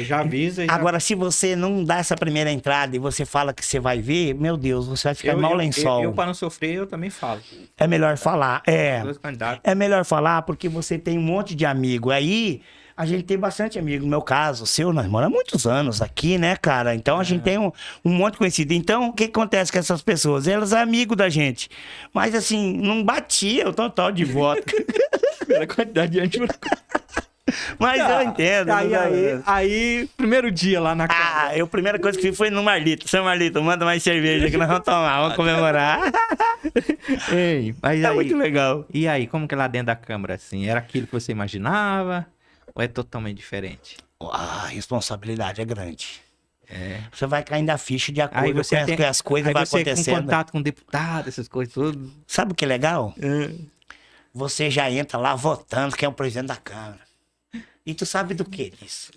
Já avisa. Agora, se você não dá essa primeira entrada e você fala que você vai ver, meu Deus, você vai ficar mal lençol. Eu, para não sofrer, eu também falo. É melhor falar, é melhor falar porque você tem um monte de amigo. Aí, a gente tem bastante amigo. No meu caso, o seu, nós moramos há muitos anos aqui, né, cara? Então, a gente tem um monte de conhecido. Então, o que acontece com essas pessoas? Elas são amigos da gente. Mas, assim, não batia o total de voto. Pela quantidade de gente. Mas eu entendo. Aí, primeiro dia lá na casa. A primeira coisa que fiz foi no Marlito. Seu Marlito, manda mais cerveja que nós vamos tomar, vamos comemorar. Ei, mas É muito legal. E aí, como que é lá dentro da Câmara, assim? Era aquilo que você imaginava? Ou é totalmente diferente? A responsabilidade é grande. Você vai caindo a ficha de acordo com as coisas aí vai você acontecendo. Com contato com deputado, essas coisas tudo. Sabe o que é legal? Você já entra lá votando quem é o presidente da Câmara. E tu sabe do que isso?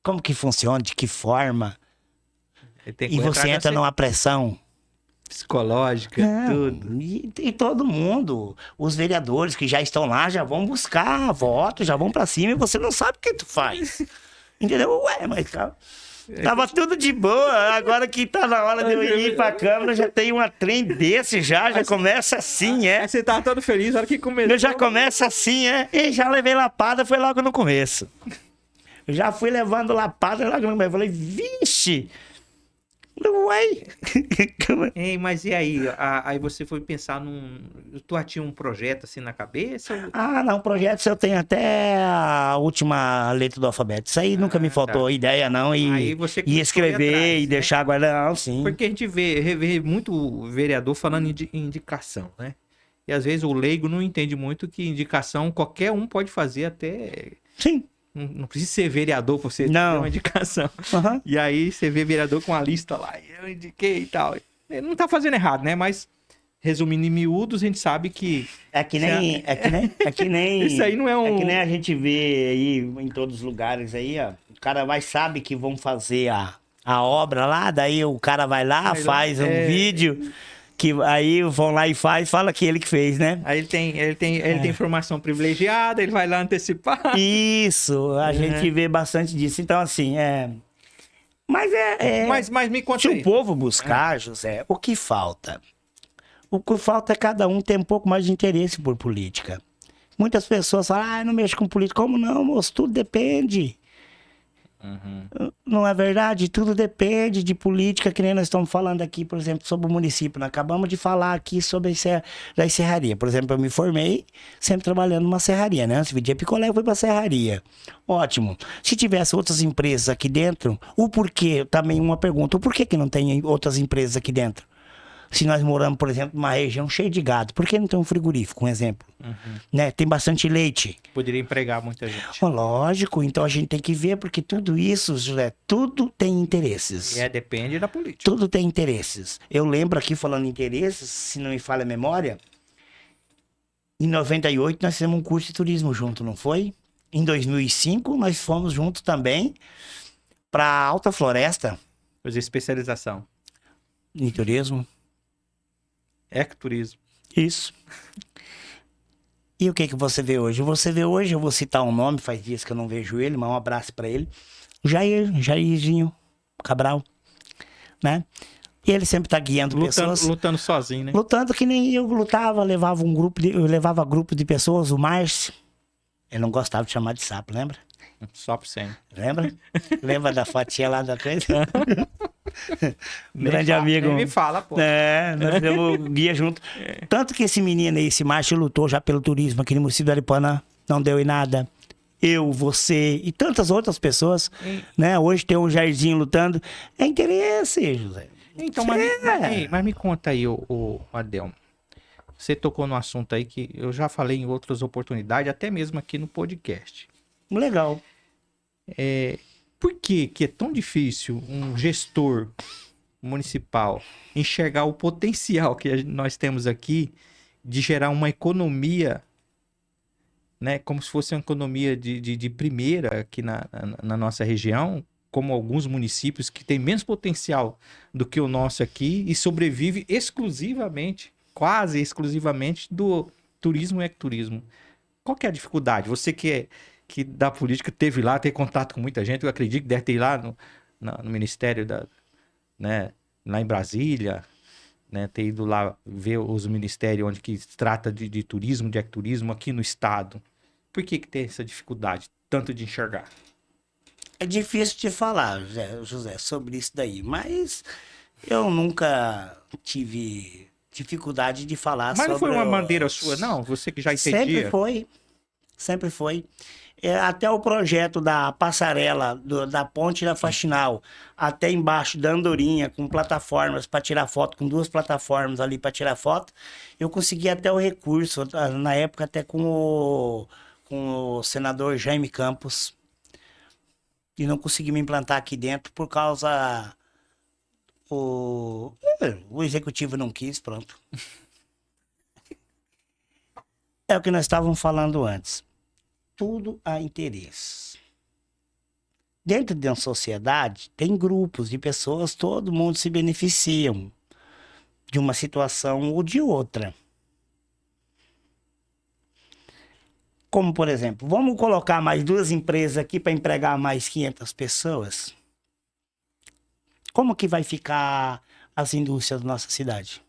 Como que funciona, de que forma? E você entra numa pressão psicológica, tudo. E todo mundo, os vereadores que já estão lá, já vão buscar voto, já vão pra cima e você não sabe o que tu faz. Entendeu? Ué, mas cara, tava tudo de boa, agora que tá na hora de eu ir pra Câmara, já tem uma trem desse já começa assim, Aí você tava todo feliz, na hora que começou. Eu já começa assim, e já levei lapada, foi logo no começo. Eu já fui levando lapada logo no começo, falei, vixe! Uai! Ei, mas e aí? Aí você foi pensar Tu tinha um projeto assim na cabeça? Não, projetos eu tenho até a última letra do alfabeto. Isso aí nunca me faltou ideia, não. E escrever e deixar guardar, não, sim. Porque a gente vê muito vereador falando de indicação, né? E às vezes o leigo não entende muito que indicação qualquer um pode fazer até. Sim. Não precisa ser vereador pra você ter uma indicação. E aí você vê vereador com a lista lá, eu indiquei e tal. Ele não tá fazendo errado, né? Mas, resumindo em miúdos, a gente sabe que... É que nem... Isso aí não é um... É que nem a gente vê aí em todos os lugares aí, ó. O cara sabe que vão fazer a obra lá, daí o cara vai lá, faz um vídeo... Que aí vão lá e fala que ele que fez, né? Aí ele tem informação privilegiada, ele vai lá antecipar. Isso, a gente vê bastante disso. Então, assim, Mas me conta se aí. o povo buscar, José, o que falta? O que falta é cada um ter um pouco mais de interesse por política. Muitas pessoas falam, eu não mexo com política. Como não, moço? Tudo depende. Não é verdade? Tudo depende de política, que nem nós estamos falando aqui, por exemplo, sobre o município. Nós acabamos de falar aqui sobre a serraria. Por exemplo, eu me formei sempre trabalhando numa serraria, né? Antes de pedir picolé, eu fui pra serraria. Ótimo. Se tivesse outras empresas aqui dentro, o porquê, também uma pergunta, o porquê que não tem outras empresas aqui dentro? Se nós moramos, por exemplo, numa região cheia de gado, por que não tem um frigorífico, um exemplo? Né? Tem bastante leite. Poderia empregar muita gente. Lógico, então a gente tem que ver, porque tudo isso, José, tudo tem interesses. Depende da política. Tudo tem interesses. Eu lembro aqui, falando em interesses, se não me falha a memória, em 98 nós fizemos um curso de turismo junto, não foi? Em 2005 nós fomos juntos também para Alta Floresta. Fazer especialização. Em turismo. Ecoturismo. Isso. E o que você vê hoje? Você vê hoje, eu vou citar um nome, faz dias que eu não vejo ele, mas um abraço pra ele. Jairzinho Cabral, né? E ele sempre tá guiando pessoas. Lutando sozinho, né? Lutando que nem eu lutava, eu levava grupo de pessoas, o Márcio. Ele não gostava de chamar de sapo, lembra? Só por cem. Lembra? Lembra da fotinha lá da coisa? Grande amigo. Nem me fala, pô. Nós temos guia junto. Tanto que esse menino aí, esse Márcio, lutou já pelo turismo aqui no município de Aripuanã. Não deu em nada. Eu, você e tantas outras pessoas, né? Hoje tem um Jairzinho lutando. É interesse, José. Então, mas me conta aí, o Adelmo. Você tocou no assunto aí que eu já falei em outras oportunidades, até mesmo aqui no podcast. Legal. Por que é tão difícil um gestor municipal enxergar o potencial que nós temos aqui de gerar uma economia, né, como se fosse uma economia de primeira aqui na nossa região, como alguns municípios que têm menos potencial do que o nosso aqui e sobrevive exclusivamente, quase exclusivamente, do turismo e ecoturismo. Qual que é a dificuldade? Você que da política teve lá, tem contato com muita gente, eu acredito que deve ter ir lá no Ministério né, lá em Brasília, né, ter ido lá ver os ministérios onde que se trata de turismo, de ecoturismo aqui no estado. Por que tem essa dificuldade, tanto de enxergar? É difícil de falar, José, sobre isso daí, mas eu nunca tive dificuldade de falar sobre... Mas não foi uma bandeira sua, não? Você que já entendia? Sempre foi. Até o projeto da passarela, da ponte da Faxinal, até embaixo da Andorinha, com plataformas para tirar foto, com 2 plataformas ali para tirar foto, eu consegui até o recurso, na época até com o senador Jaime Campos, e não consegui me implantar aqui dentro por causa... O executivo não quis, pronto. É o que nós estávamos falando antes. Tudo há interesse. Dentro de uma sociedade, tem grupos de pessoas, todo mundo se beneficiam de uma situação ou de outra. Como, por exemplo, vamos colocar mais 2 empresas aqui para empregar mais 500 pessoas? Como que vai ficar as indústrias da nossa cidade?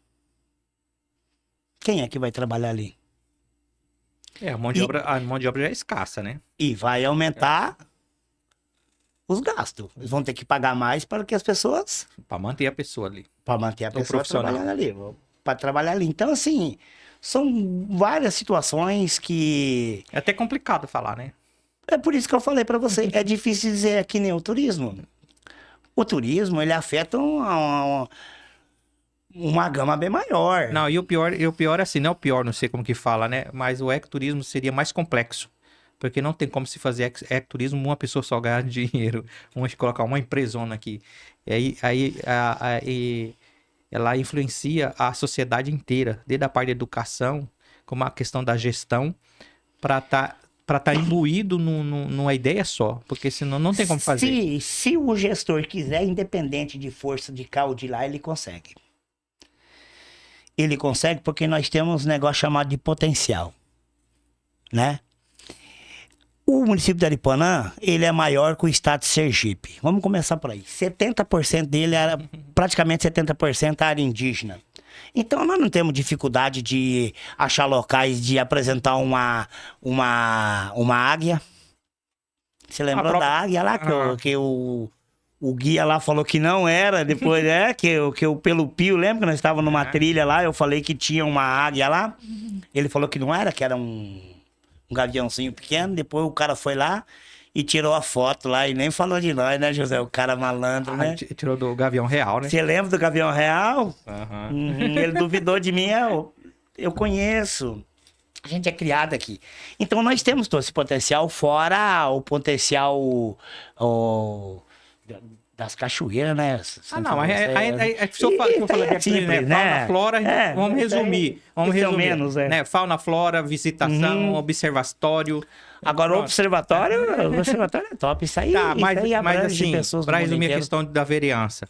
Quem é que vai trabalhar ali? A mão de obra já é escassa, né? E vai aumentar os gastos. Eles vão ter que pagar mais para que as pessoas... Para manter a pessoa ali. Para manter a pessoa profissional trabalhando ali. Para trabalhar ali. Então, assim, são várias situações que... É até complicado falar, né? É por isso que eu falei para você. É difícil dizer que nem o turismo. O turismo, ele afeta uma gama bem maior. Não, e o pior é assim, não é o pior, não sei como que fala, né? Mas o ecoturismo seria mais complexo. Porque não tem como se fazer ecoturismo uma pessoa só ganhar dinheiro. Vamos colocar uma empresona aqui. Aí ela influencia a sociedade inteira, desde a parte da educação, como a questão da gestão, para tá imbuído numa ideia só. Porque senão não tem como fazer. Se o gestor quiser, independente de força de cá ou de lá, ele consegue. Ele consegue porque nós temos um negócio chamado de potencial, né? O município de Aripuanã, ele é maior que o estado de Sergipe. Vamos começar por aí. 70% dele era, praticamente 70% área indígena. Então, nós não temos dificuldade de achar locais de apresentar uma águia. Você lembra da águia lá? Que o guia lá falou que não era, depois que eu pelo Pio, lembra que nós estávamos numa trilha lá, eu falei que tinha uma águia lá, ele falou que não era, que era um gaviãozinho pequeno, depois o cara foi lá e tirou a foto lá e nem falou de nós, né, José? O cara malandro, né? Tirou do Gavião Real, né? Você lembra do Gavião Real? Uhum. Ele duvidou de mim, eu conheço. A gente é criado aqui. Então nós temos todo esse potencial, fora o potencial... das cachoeiras, né? Não, mas se eu falar de aqui, né? Fauna, flora, vamos resumir. Vamos resumir. Menos, né? Fauna, flora, visitação, observatório. Agora, o observatório é top. Isso aí, mas assim, para resumir a inteiro. questão da vereança,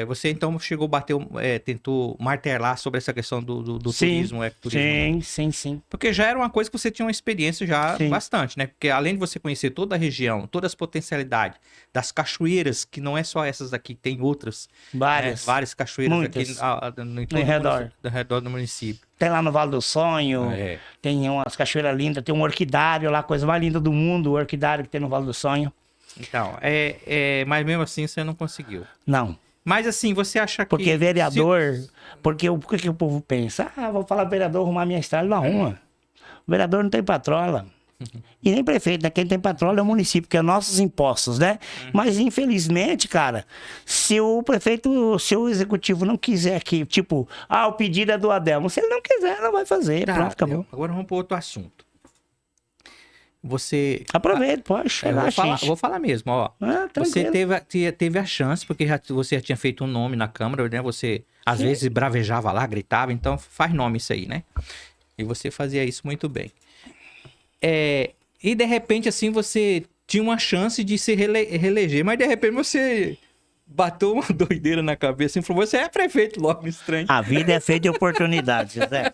você então chegou a bater, tentou martelar sobre essa questão do turismo, ecoturismo. Sim. Porque já era uma coisa que você tinha uma experiência já bastante, né? Porque além de você conhecer toda a região, todas as potencialidades das cachoeiras, que não é só essas aqui, tem outras. Várias cachoeiras muitas. aqui em todo ao redor do município. Tem lá no Vale do Sonho, tem umas cachoeiras lindas, tem um orquidário lá, a coisa mais linda do mundo, o orquidário que tem no Vale do Sonho. Então, mas mesmo assim você não conseguiu. Não. Mas assim, você acha que... Porque vereador... Porque o que o povo pensa? Vou falar vereador arrumar minha estrada, não arruma. O vereador não tem patrola. E nem prefeito, né? Quem tem patrola é o município, que é nossos impostos, né? Mas infelizmente, cara, se o prefeito, se o executivo não quiser que, tipo, o pedido é do Adelmo. Se ele não quiser, não vai fazer. Pronto, acabou. Agora vamos para outro assunto. você... Aproveita, pode chegar, vou falar mesmo, ó. Você teve a chance, porque você já tinha feito um nome na Câmara, né? Você, às vezes, bravejava lá, gritava, então faz nome isso aí, né? E você fazia isso muito bem. E, de repente, assim, você tinha uma chance de se reeleger, mas, de repente, você... bateu uma doideira na cabeça e falou: você é prefeito logo, estranho. A vida é feita de oportunidades, José.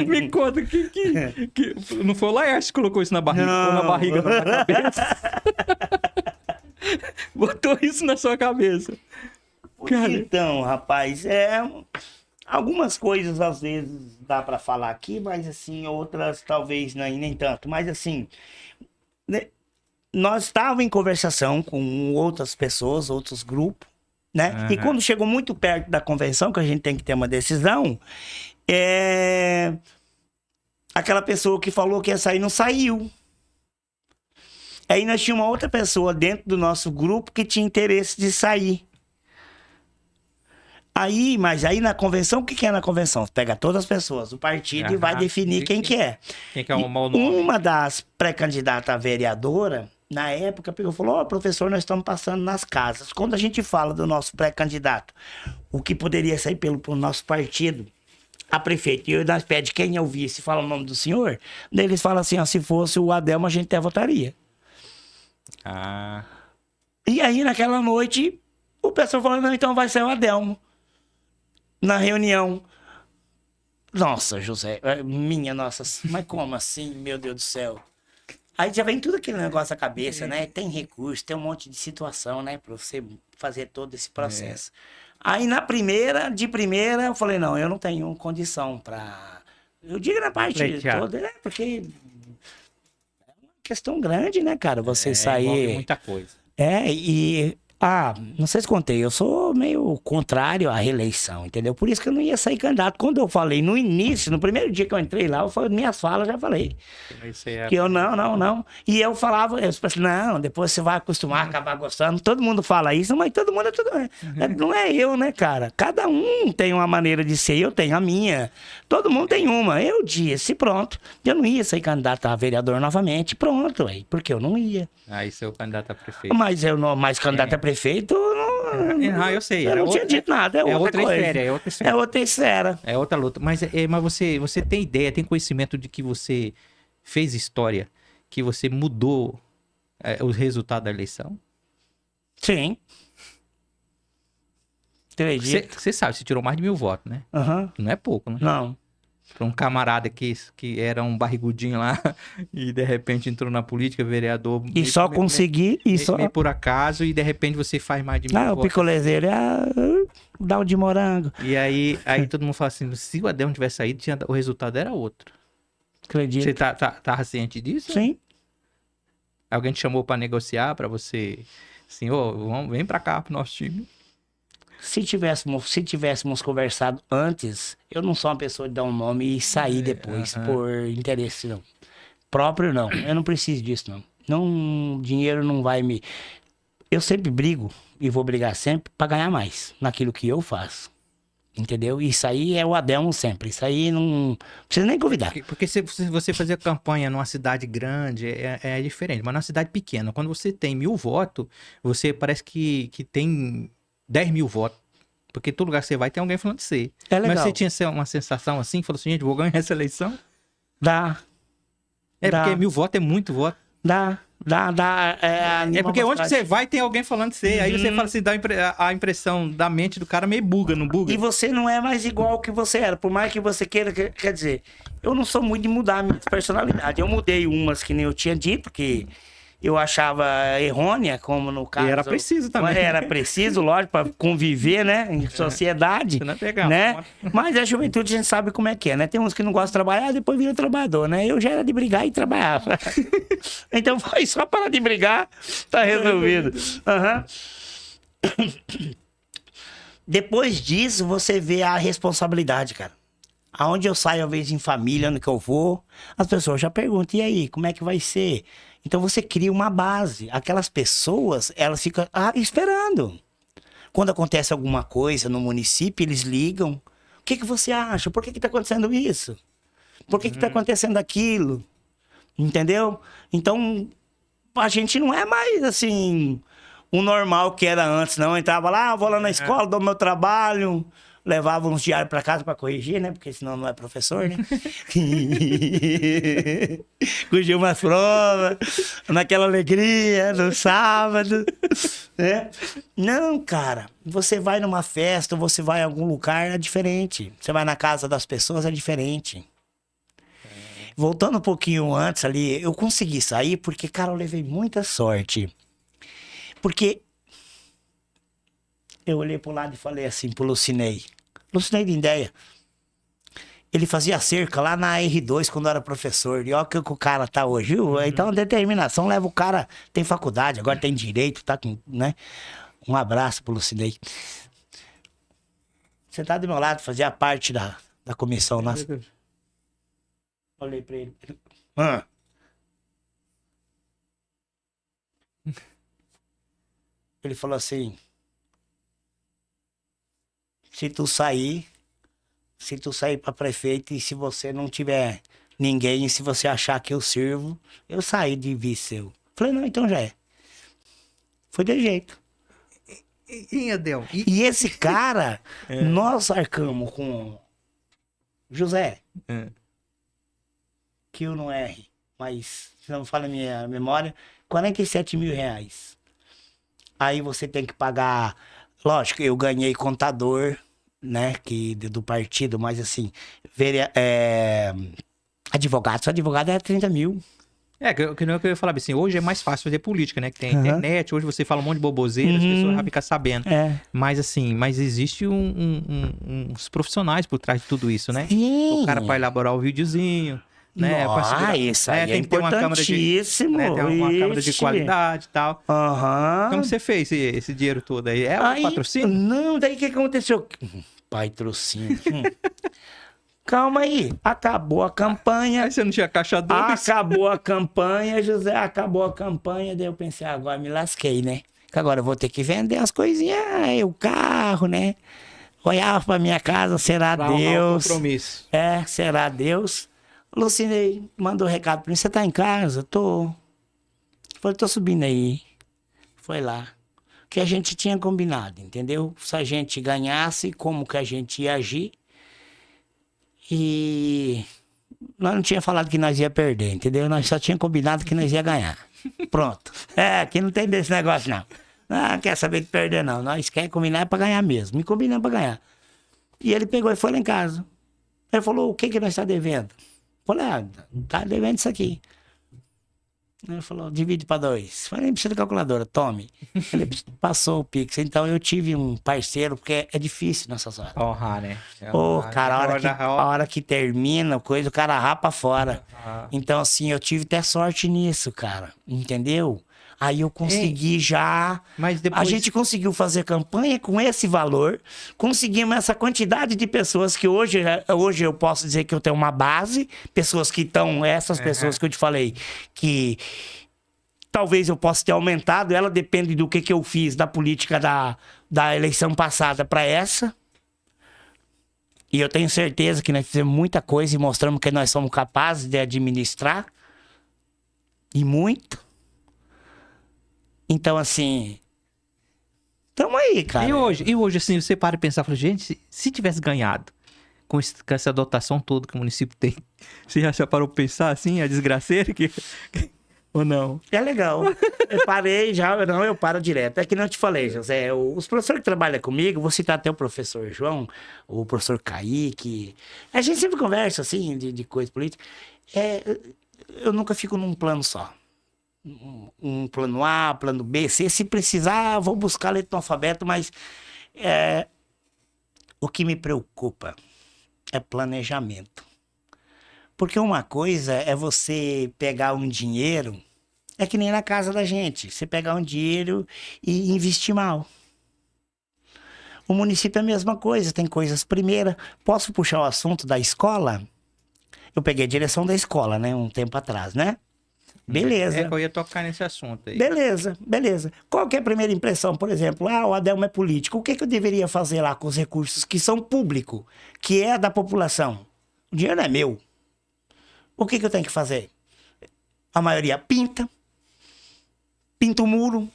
Me conta, que não foi o Laércio que colocou isso na barriga, não. Na barriga, não, na cabeça. Botou isso na sua cabeça. Cara. Então, rapaz, algumas coisas às vezes dá pra falar aqui, mas assim, outras talvez nem tanto. Mas assim, né, nós estávamos em conversação com outras pessoas, outros grupos, né? Uhum. E quando chegou muito perto da convenção, que a gente tem que ter uma decisão, aquela pessoa que falou que ia sair não saiu. Aí nós tínhamos uma outra pessoa dentro do nosso grupo que tinha interesse de sair. Mas aí na convenção, o que é na convenção? Pega todas as pessoas do partido e vai definir quem que é. Quem que é o mau nome? Uma das pré-candidatas a vereadora, na época, pegou e falou: professor, nós estamos passando nas casas. Quando a gente fala do nosso pré-candidato, o que poderia sair pelo nosso partido, a prefeita, e nós pedimos quem eu vi, se fala o nome do senhor, daí eles falam assim: se fosse o Adelmo, a gente até votaria. E aí, naquela noite, o pessoal falou: não, então vai ser o Adelmo. Na reunião. Nossa, José, nossa, mas como assim, meu Deus do céu? Aí já vem tudo aquele negócio na cabeça, né? Tem recurso, tem um monte de situação, né? Pra você fazer todo esse processo. Aí de primeira, eu falei: não, eu não tenho condição pra... Eu digo na parte toda, porque é uma questão grande, né, cara? Você sair... muita coisa. Não sei se contei, eu sou meio contrário à reeleição, entendeu? Por isso que eu não ia sair candidato. Quando eu falei no início, no primeiro dia que eu entrei lá, minhas falas já falei. Que eu não. E eu falava, eu pensei: não, depois você vai acostumar, acabar gostando. Todo mundo fala isso, mas todo mundo não é eu, né, cara? Cada um tem uma maneira de ser, eu tenho a minha. Todo mundo tem uma. Eu disse, pronto. Eu não ia sair candidato a vereador novamente, pronto, porque eu não ia. Aí seu candidato a prefeito. Mas eu não, mais candidato a prefeito, eu sei. Eu não tinha dito nada, é outra coisa. É outra esfera. É outra esfera. É outra luta. Mas você tem ideia, tem conhecimento de que você fez história, que você mudou o resultado da eleição? Sim. Você sabe, você tirou mais de 1.000 votos, né? Uhum. Não é pouco, né? Não. Para um camarada que era um barrigudinho lá e de repente entrou na política, vereador... E só consegui... Meio por acaso e de repente você faz mais de 1.000 votos. O picolezeiro dá o de morango. E aí todo mundo fala assim: se o Adelmo tivesse saído, o resultado era outro. Acredito. Você tá ciente disso? Sim. Alguém te chamou para negociar, para você... Assim, vem para cá pro nosso time. Se tivéssemos conversado antes, eu não sou uma pessoa de dar um nome e sair depois por interesse, não. Próprio, não. Eu não preciso disso, não. Dinheiro não vai me... Eu sempre brigo, e vou brigar sempre, pra ganhar mais naquilo que eu faço. Entendeu? Isso aí é o Adelmo sempre. Isso aí não precisa nem convidar. Porque se você fazer campanha numa cidade grande, é diferente. Mas numa cidade pequena, quando você tem 1.000 votos, você parece que tem 10.000 votos. Porque todo lugar que você vai tem alguém falando de você. É legal. Mas você tinha uma sensação assim, falou assim: gente, vou ganhar essa eleição? Dá. Porque 1.000 votos é muito voto. Dá. Porque onde que você vai tem alguém falando de você. Aí você fala assim, dá a impressão da mente do cara meio buga, não buga? E você não é mais igual ao que você era. Por mais que você queira, quer dizer, eu não sou muito de mudar a minha personalidade. Eu mudei umas que nem eu tinha dito, que eu achava errônea, como no caso... E era preciso também. Era preciso, lógico, para conviver, né? Em sociedade, né? Mas a juventude a gente sabe como é que é, né? Tem uns que não gostam de trabalhar, depois vira trabalhador, né? Eu já era de brigar e trabalhava. Então foi só parar de brigar, tá resolvido. Depois disso, você vê a responsabilidade, cara. Aonde eu saio, às vezes, em família, onde que eu vou, as pessoas já perguntam: e aí, como é que vai ser? Então você cria uma base. Aquelas pessoas, elas ficam esperando. Quando acontece alguma coisa no município, eles ligam: o que você acha? Por que está acontecendo isso? Por que está acontecendo aquilo? Entendeu? Então, a gente não é mais, assim, o normal que era antes, não. Eu entrava lá, vou lá na escola, dou meu trabalho, levava uns diários pra casa pra corrigir, né? Porque senão não é professor, né? Corrigia umas provas, naquela alegria, no sábado, né? Não, cara, você vai numa festa, você vai em algum lugar, é diferente. Você vai na casa das pessoas, é diferente. Voltando um pouquinho antes ali, eu consegui sair porque, cara, eu levei muita sorte. Porque eu olhei pro lado e falei assim pro Lucinei. Lucinei de ideia. Ele fazia cerca lá na R2 quando eu era professor. E olha que o cara tá hoje. Viu? Então, determinação leva o cara. Tem faculdade, agora tem direito, tá com, né? Um abraço pro Lucinei. Você tá do meu lado, fazia parte da comissão nossa. Olhei pra ele. Ele falou assim: se tu sair pra prefeito e se você não tiver ninguém, e se você achar que eu sirvo, eu saí de vice seu. Falei, não, então já é. Foi de jeito. E Adel? E esse cara, nós arcamos com José, que eu não erre, mas se não me falha a minha memória, 47 mil reais. Aí você tem que pagar, lógico, eu ganhei contador, né, que do partido, mas assim, advogado, só advogado é 30 mil. Que não é o que eu ia falar assim, hoje é mais fácil fazer política, né? Que tem internet, hoje você fala um monte de boboseira, as pessoas já ficam sabendo. Mas assim, existe uns profissionais por trás de tudo isso, né? Sim. O cara para elaborar o videozinho, né? Isso aí tem que ter uma câmera de, né? Tem uma câmera de qualidade e tal. Como você fez esse dinheiro todo aí? É um patrocínio? Não, daí o que aconteceu? Patrocínio. Calma aí, acabou a campanha. Aí você não tinha caixa 2? Acabou a campanha, José, acabou a campanha. Daí eu pensei, agora me lasquei, né? Que agora eu vou ter que vender as coisinhas, o carro, né? Olhava pra minha casa, será Deus. Compromisso. Será Deus. Lucinei mandou um recado pra mim, você tá em casa? Tô. Falei, tô subindo aí. Foi lá. O que a gente tinha combinado, entendeu? Se a gente ganhasse, como que a gente ia agir. E nós não tínhamos falado que nós ia perder, entendeu? Nós só tínhamos combinado que nós ia ganhar. Pronto. Aqui não tem desse negócio, não. Não quer saber de perder, não. Nós queremos combinar pra ganhar mesmo. Me combinamos pra ganhar. E ele pegou e foi lá em casa. Ele falou, o que nós está devendo? Eu falei, tá devendo isso aqui. Ele falou, divide para 2. Falei, nem precisa de calculadora, tome. Ele passou o Pix. Então eu tive um parceiro, porque é difícil nessas horas. Honrar, né? Cara, a hora que termina a coisa, o cara rapa fora. Então, assim, eu tive até sorte nisso, cara. Entendeu? Aí eu consegui já. Mas depois... A gente conseguiu fazer campanha com esse valor. Conseguimos essa quantidade de pessoas que hoje eu posso dizer que eu tenho uma base. Pessoas que estão, essas pessoas que eu te falei, que talvez eu possa ter aumentado. Ela depende do que eu fiz da política da eleição passada para essa. E eu tenho certeza que nós fizemos muita coisa e mostramos que nós somos capazes de administrar. E muito. Então, assim, tamo aí, cara. E hoje assim, você para e pensar, fala, gente, se tivesse ganhado com essa dotação toda que o município tem, você já parou pra pensar, assim, a desgraceira que... Ou não? É legal. Eu parei já, eu paro direto. É que não eu te falei, José, os professores que trabalham comigo, vou citar até o professor João, o professor Kaique, a gente sempre conversa, assim, de coisa política. Eu nunca fico num plano só. Um plano A, plano B, C. Se precisar, vou buscar letra no alfabeto, mas o que me preocupa é planejamento. Porque uma coisa é você pegar um dinheiro, é que nem na casa da gente, você pegar um dinheiro e investir mal. O município é a mesma coisa, tem coisas. Primeira, posso puxar o assunto da escola? Eu peguei a direção da escola, né, um tempo atrás, né? Beleza. Eu ia tocar nesse assunto aí. Beleza. Qual que é a primeira impressão? Por exemplo, o Adelmo é político. O que eu deveria fazer lá com os recursos que são públicos, que é da população? O dinheiro é meu. O que eu tenho que fazer? A maioria pinta o muro.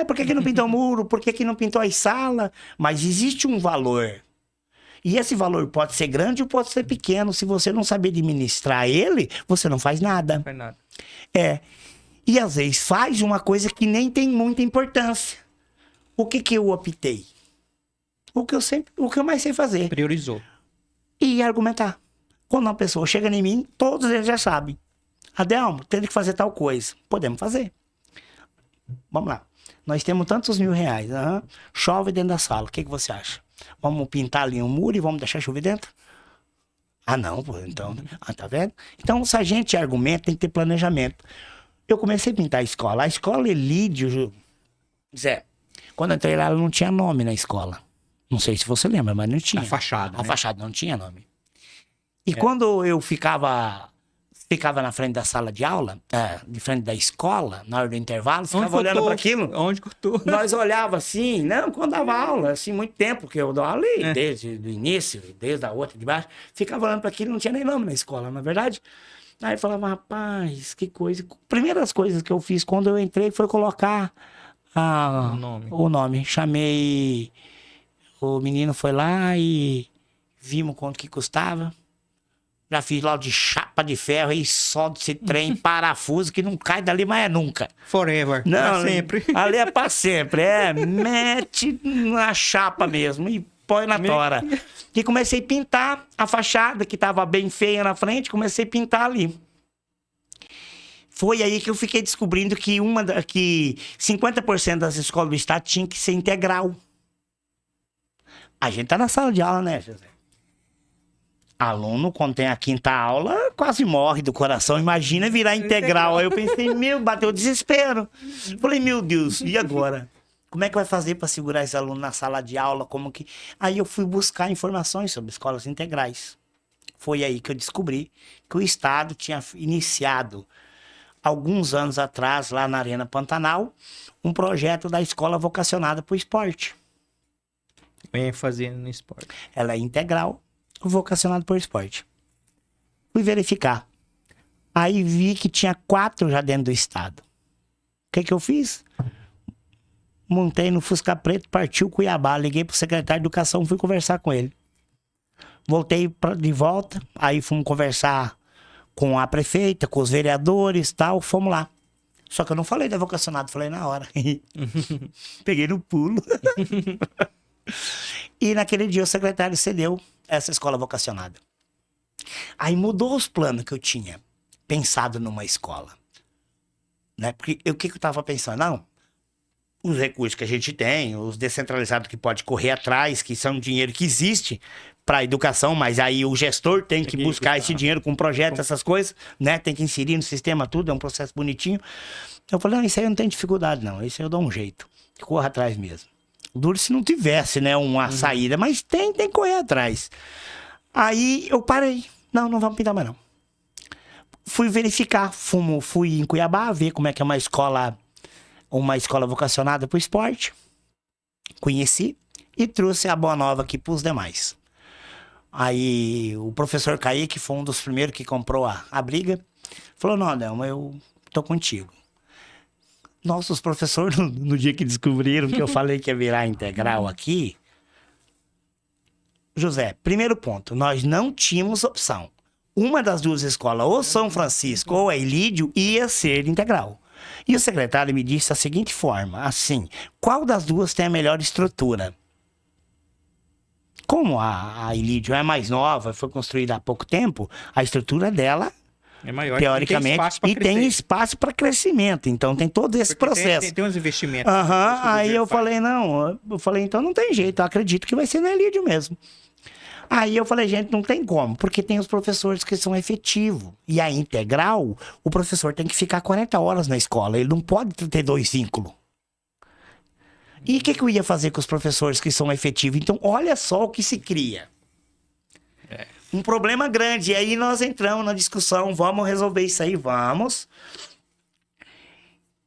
Por que não pintou o muro? Por que não pintou as salas? Mas existe um valor. E esse valor pode ser grande ou pode ser pequeno. Se você não saber administrar ele, você não faz nada. Não faz nada. E às vezes faz uma coisa que nem tem muita importância. O que eu optei? O que eu mais sei fazer. Priorizou. E argumentar. Quando uma pessoa chega em mim, todos eles já sabem. Adelmo, tem que fazer tal coisa. Podemos fazer. Vamos lá. Nós temos tantos R$1.000. Chove dentro da sala. O que você acha? Vamos pintar ali um muro e vamos deixar chover dentro? Ah, não, pô. Então, tá vendo? Então, se a gente argumenta, tem que ter planejamento. Eu comecei a pintar a escola. A escola Elídio, Zé, quando eu entrei lá, não tinha nome na escola. Não sei se você lembra, mas não tinha. A fachada. A fachada não tinha nome. E quando eu ficava na frente da sala de aula, de frente da escola, na hora do intervalo, ficava olhando para aquilo. Onde cortou? Nós olhava assim, não, quando dava aula, assim, muito tempo, que eu dou aula ali, desde o início, desde a outra de baixo, ficava olhando para aquilo, não tinha nem nome na escola, na verdade. Aí eu falava, rapaz, que coisa. Primeiras coisas que eu fiz quando eu entrei foi colocar o nome. Chamei, o menino foi lá e vimos quanto que custava. Já fiz lá de chapa de ferro e solda esse trem, parafuso, que não cai dali mais nunca. Forever. Não, pra sempre. Ali é pra sempre. Mete na chapa mesmo e põe na tora. E comecei a pintar a fachada, que tava bem feia na frente, comecei a pintar ali. Foi aí que eu fiquei descobrindo que 50% das escolas do estado tinha que ser integral. A gente tá na sala de aula, né, José? Aluno, quando tem a quinta aula, quase morre do coração. Imagina virar integral. Aí eu pensei, bateu desespero. Falei, meu Deus, e agora? Como é que vai fazer para segurar esse aluno na sala de aula? Como que... Aí eu fui buscar informações sobre escolas integrais. Foi aí que eu descobri que o Estado tinha iniciado, alguns anos atrás, lá na Arena Pantanal, um projeto da escola vocacionada para o esporte. ênfase no esporte. Ela é integral, vocacionado por esporte. Fui verificar. Aí vi que tinha 4 já dentro do estado. O que eu fiz? Montei no Fusca Preto, partiu Cuiabá, liguei pro secretário de Educação, fui conversar com ele. Voltei de volta, aí fomos conversar com a prefeita, com os vereadores e tal, fomos lá. Só que eu não falei da vocacionado, falei na hora. Peguei no pulo. E naquele dia o secretário cedeu essa escola vocacionada. Aí mudou os planos que eu tinha pensado numa escola. Né? Porque o que eu estava pensando? Não, os recursos que a gente tem, os descentralizados que pode correr atrás, que são dinheiro que existe para a educação, mas aí o gestor tem que buscar esse dinheiro com projeto, essas coisas, né? Tem que inserir no sistema tudo, é um processo bonitinho. Eu falei, não, isso aí eu não tenho dificuldade não, isso aí eu dou um jeito, corra atrás mesmo. Duro se não tivesse, né, uma saída, mas tem que correr atrás. Aí eu parei, não vamos pintar mais não. Fui verificar, fui em Cuiabá ver como é que é uma escola vocacionada para o esporte. Conheci e trouxe a boa nova aqui para os demais. Aí o professor Kaique foi um dos primeiros que comprou a briga. Falou, não, Adelmo, eu tô contigo. Nossos professores, no dia que descobriram que eu falei que ia virar integral aqui... José, primeiro ponto, nós não tínhamos opção. Uma das 2 escolas, ou São Francisco ou a Elídio, ia ser integral. E o secretário me disse da seguinte forma, assim, qual das 2 tem a melhor estrutura? Como a Elídio é mais nova, foi construída há pouco tempo, a estrutura dela, é maior, teoricamente, tem espaço para crescimento. Então tem todo esse processo. Tem uns investimentos. Aí eu falei, então não tem jeito, eu acredito que vai ser na Elídio mesmo. Aí eu falei, gente, não tem como, porque tem os professores que são efetivos. E a integral, o professor tem que ficar 40 horas na escola, ele não pode ter 2 vínculos. E o que eu ia fazer com os professores que são efetivos? Então, olha só o que se cria. Um problema grande. E aí nós entramos na discussão, vamos resolver isso aí, vamos.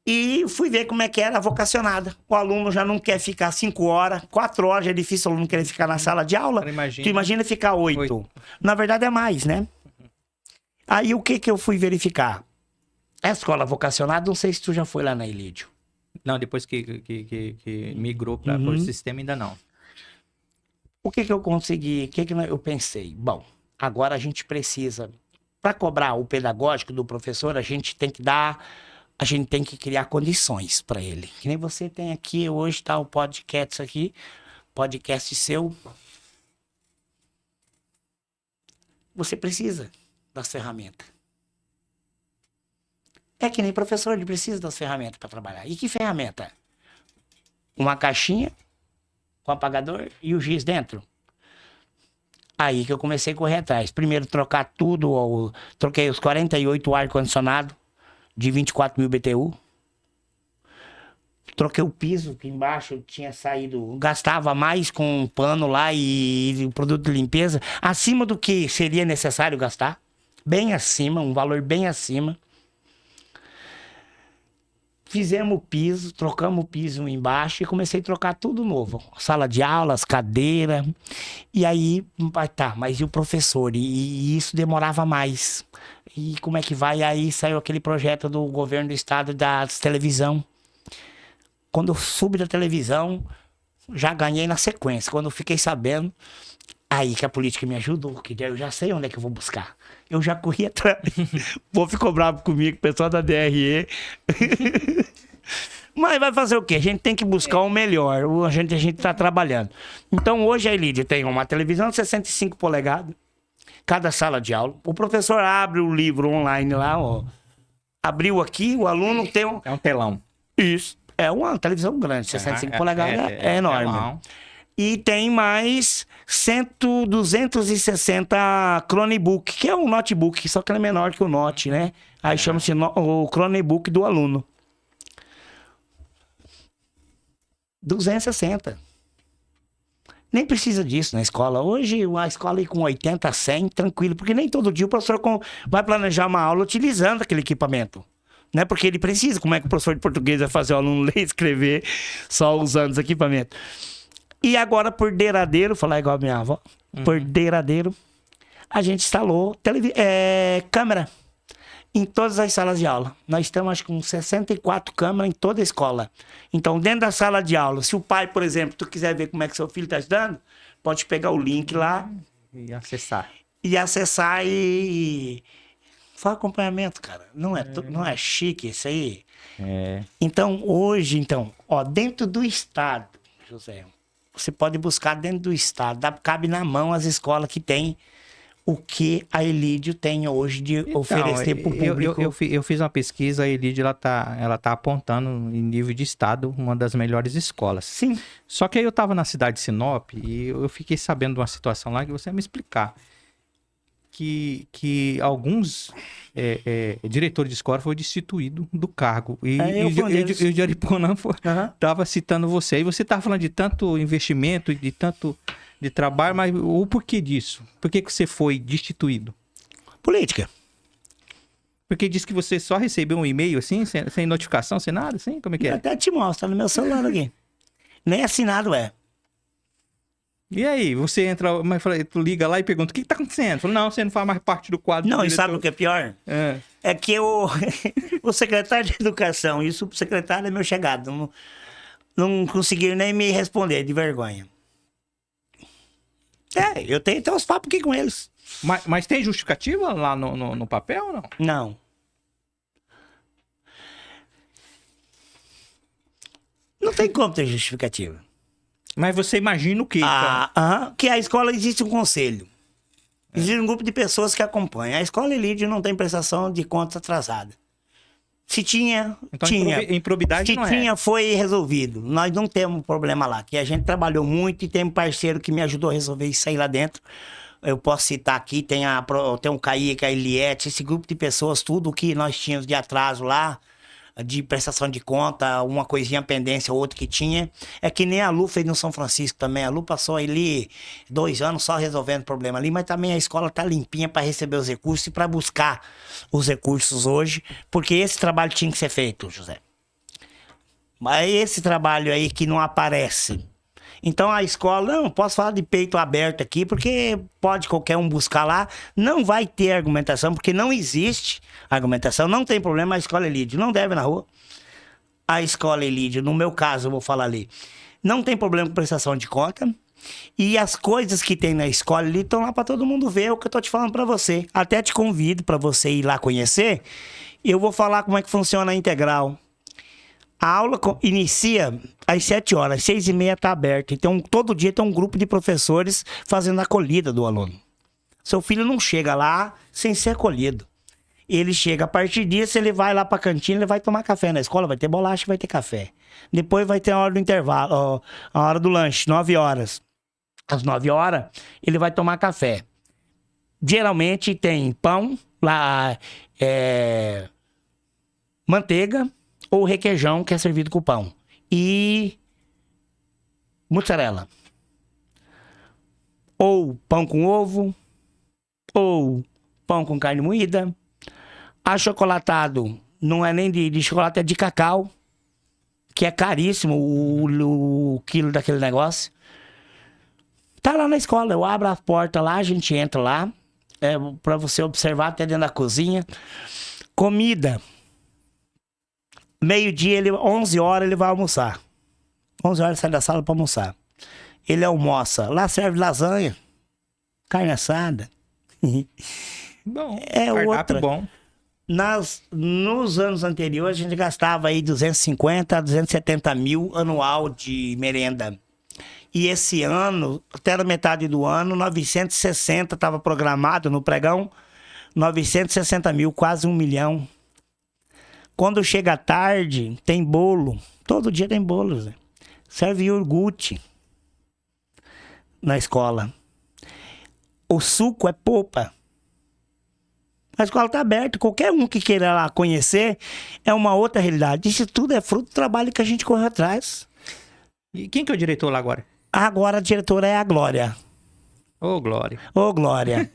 E fui ver como é que era a vocacionada. O aluno já não quer ficar 5 horas, 4 horas já é difícil o aluno querer ficar na sala de aula. Tu imagina ficar 8. Na verdade é mais, né? Aí o que eu fui verificar? A escola vocacionada, não sei se tu já foi lá na Ilídio. Não, depois que migrou para o sistema, ainda não. O que eu consegui? O que eu pensei? Bom, agora a gente precisa, para cobrar o pedagógico do professor, a gente tem que criar condições para ele. Que nem você tem aqui hoje, tá o podcast aqui, podcast seu. Você precisa das ferramentas. É que nem professor, ele precisa das ferramentas para trabalhar. E que ferramenta? Uma caixinha com apagador e o giz dentro. Aí que eu comecei a correr atrás. Primeiro trocar tudo, troquei os 48 ar-condicionado de 24 mil BTU. Troquei o piso, que embaixo tinha saído, gastava mais com pano lá e produto de limpeza, acima do que seria necessário gastar. Bem acima, um valor bem acima. Fizemos o piso, trocamos o piso embaixo e comecei a trocar tudo novo. Sala de aulas, cadeira. E aí, tá, mas e o professor? E isso demorava mais. E como é que vai? Aí saiu aquele projeto do governo do estado da televisão. Quando eu subi da televisão, já ganhei na sequência. Quando eu fiquei sabendo, aí que a política me ajudou, que eu já sei onde é que eu vou buscar. Eu já corri atrás. O povo ficou bravo comigo, o pessoal da DRE. Mas vai fazer o quê? A gente tem que buscar o melhor. A gente tá trabalhando. Então hoje a Ilídio tem uma televisão de 65 polegadas, cada sala de aula. O professor abre o livro online lá, ó. Abriu aqui, o aluno tem um... É um telão. Isso. É uma televisão grande, 65 polegadas é enorme. E tem mais 260 Chromebook, que é um notebook, só que ele é menor que o Note, né? Aí chama-se o Chromebook do aluno. 260. Nem precisa disso na escola. Hoje, a escola aí com 80, 100, tranquilo, porque nem todo dia o professor vai planejar uma aula utilizando aquele equipamento. Não é porque ele precisa. Como é que o professor de português vai fazer o aluno ler e escrever só usando os equipamentos? E agora, por deradeiro, falar igual a minha avó, por deradeiro, a gente instalou câmera em todas as salas de aula. Nós estamos, acho que, com 64 câmeras em toda a escola. Então, dentro da sala de aula, se o pai, por exemplo, tu quiser ver como é que seu filho está estudando, pode pegar o link lá. E acessar. E faz acompanhamento, cara. Não é chique isso aí? É. Então, hoje, dentro do estado, José, você pode buscar dentro do estado. Cabe na mão as escolas que têm o que a Ilídio tem hoje de oferecer para o público. Eu fiz uma pesquisa, a Ilídio ela tá apontando em nível de estado uma das melhores escolas. Sim. Só que aí eu estava na cidade de Sinop e eu fiquei sabendo de uma situação lá que você ia me explicar. Que alguns diretores de escola foram destituídos do cargo. E o Jariponã estava citando você. E você estava falando de tanto investimento e de tanto de trabalho, mas o porquê disso? Por que você foi destituído? Política. Porque disse que você só recebeu um e-mail assim, sem notificação, sem nada, assim? Como é que é? Eu até te mostro, tá no meu celular aqui. Nem assinado é. E aí, você entra, mas tu liga lá e pergunta, o que tá acontecendo? Fala, não, você não faz mais parte do quadro. Não, e sabe o que é pior? É que o secretário de Educação e o subsecretário é meu chegado. Não conseguiram nem me responder, de vergonha. Eu tenho até uns papos aqui com eles. Mas tem justificativa lá no papel ou não? Não. Não tem como ter justificativa. Mas você imagina o quê? Que a escola existe um conselho. Existe um grupo de pessoas que acompanham. A escola Ilídio não tem prestação de contas atrasada. Se tinha, então, tinha. Improbidade Se não tinha, foi resolvido. Nós não temos problema lá. Que a gente trabalhou muito e tem um parceiro que me ajudou a resolver isso aí lá dentro. Eu posso citar aqui, tem o Kaique, a Eliette, esse grupo de pessoas, tudo que nós tínhamos de atraso lá, de prestação de conta, uma coisinha pendência, outra que tinha. É que nem a Lu fez no São Francisco também. A Lu passou ali 2 anos só resolvendo problema ali, mas também a escola tá limpinha para receber os recursos e para buscar os recursos hoje, porque esse trabalho tinha que ser feito, José. Mas esse trabalho aí que não aparece Então a escola, não posso falar de peito aberto aqui, porque pode qualquer um buscar lá, não vai ter argumentação, porque não existe argumentação, não tem problema, a escola Elídio não deve na rua. A escola Elídio, no meu caso, eu vou falar ali, não tem problema com prestação de conta. E as coisas que tem na escola ali estão lá para todo mundo ver, o que eu tô te falando para você. Até te convido para você ir lá conhecer. Eu vou falar como é que funciona a integral. A aula inicia às 7 horas, às 6h30 está aberta. Então, todo dia tem um grupo de professores fazendo a acolhida do aluno. Seu filho não chega lá sem ser acolhido. Ele chega a partir disso, ele vai lá para a cantina, ele vai tomar café na escola, vai ter bolacha, vai ter café. Depois vai ter a hora do intervalo, ó, a hora do lanche, 9 horas. Às 9 horas, ele vai tomar café. Geralmente tem pão, lá, manteiga ou requeijão, que é servido com pão. E mussarela. Ou pão com ovo, ou pão com carne moída. Achocolatado não é nem de chocolate, é de cacau, que é caríssimo o quilo daquele negócio. Tá lá na escola, eu abro a porta lá, a gente entra lá, pra você observar até dentro da cozinha. Comida. Meio-dia, 11 horas, ele vai almoçar. 11 horas ele sai da sala pra almoçar. Ele almoça. Lá serve lasanha, carne assada. Bom, É outra. Bom. Nos anos anteriores, a gente gastava aí 250 a 270 mil anual de merenda. E esse ano, até na metade do ano, 960 estava programado no pregão, 960 mil, quase 1 milhão. Quando chega tarde, tem bolo. Todo dia tem bolo, Zé. Serve iogurte na escola. O suco é polpa. A escola está aberta. Qualquer um que queira lá conhecer é uma outra realidade. Isso tudo é fruto do trabalho que a gente correu atrás. E quem que é o diretor lá agora? Agora a diretora é a Glória. Ô, Glória. Ô, Glória.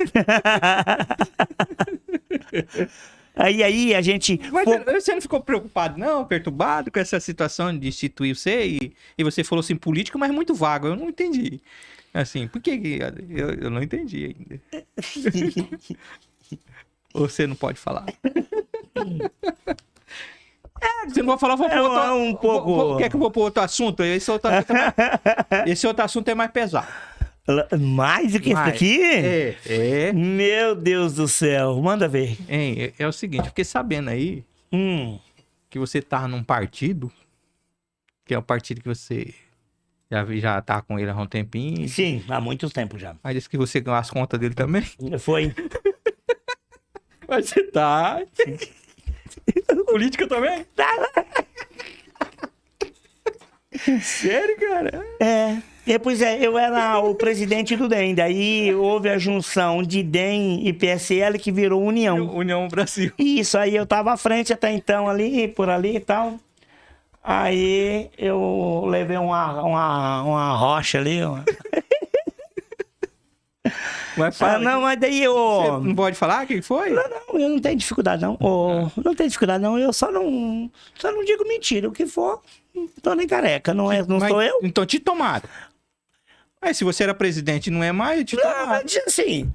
Aí a gente... Mas você não ficou preocupado, não? Perturbado com essa situação de instituir você? E você falou assim, política, mas muito vago. Eu não entendi. Assim, por que... Eu não entendi ainda. Ou você não pode falar? Você não vai falar, vou pôr outro... um pouco... Quer que eu vou pôr outro assunto? Esse outro assunto é mais pesado. Mais do que esse daqui? É. Meu Deus do céu. Manda ver. É o seguinte, eu fiquei sabendo aí que você tá num partido, que é o partido que você já tá com ele há um tempinho. Sim, há muito tempo já. Mas disse que você ganhou as contas dele também. Foi. Mas você tá... Política também? Sério, cara? Pois eu era o presidente do DEM. Daí houve a junção de DEM e PSL que virou União. União Brasil. Isso, aí eu tava à frente até então ali, por ali e tal. Aí eu levei uma rocha ali. Mas mas daí eu... Você não pode falar quem foi? Não, eu não tenho dificuldade, não. Não tenho dificuldade, não. Eu só não digo mentira. O que for, não tô nem careca. Não sou eu. Então te tomaram. Mas se você era presidente e não é mais, te tomaram. Mas, assim,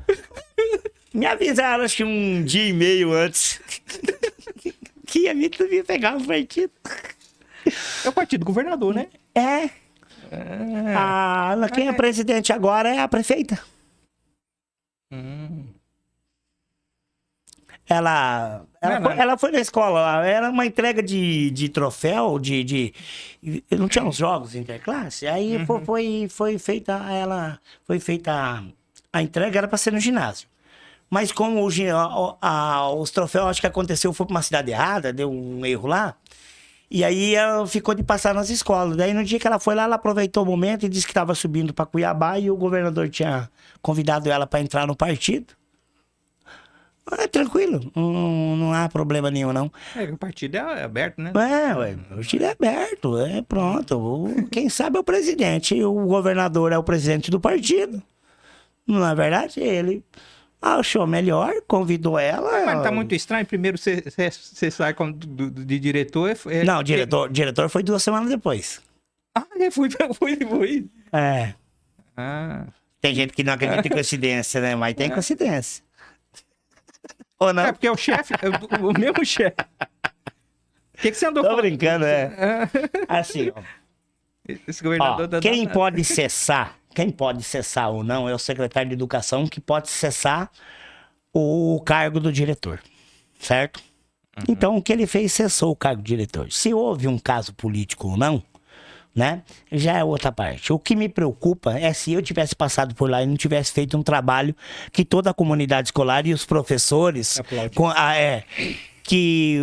me avisaram, acho que um dia e meio antes, que ia me pegar o partido. É o partido do governador, né? Quem é presidente agora é a prefeita. Ela foi na escola, era uma entrega de troféu, não tinha uns jogos interclasse, aí foi feita a entrega, era para ser no ginásio. Mas como os troféus, acho que aconteceu, foi para uma cidade errada, deu um erro lá, e aí ela ficou de passar nas escolas. Daí no dia que ela foi lá, ela aproveitou o momento e disse que estava subindo para Cuiabá e o governador tinha convidado ela para entrar no partido. Tranquilo, não há problema nenhum, não. O partido é aberto, né? O partido é aberto, pronto. Quem sabe é o presidente, o governador é o presidente do partido. Não é verdade? Ele achou melhor, convidou ela. Mas tá muito estranho, primeiro você sai de diretor... Não, diretor foi 2 semanas depois. Ah, fui. É. Ah. Tem gente que não acredita em coincidência, né? Mas tem coincidência. Ou não? É porque é o chefe, o mesmo chefe. O que você andou Tô falando? brincando, é. Assim, ó. Esse governador tá Quem danado. pode cessar ou não é o secretário de educação que pode cessar o cargo do diretor, certo? Então, o que ele fez, cessou o cargo de diretor. Se houve um caso político ou não, né, já é outra parte. O que me preocupa é se eu tivesse passado por lá e não tivesse feito um trabalho que toda a comunidade escolar e os professores... Aplaude. que...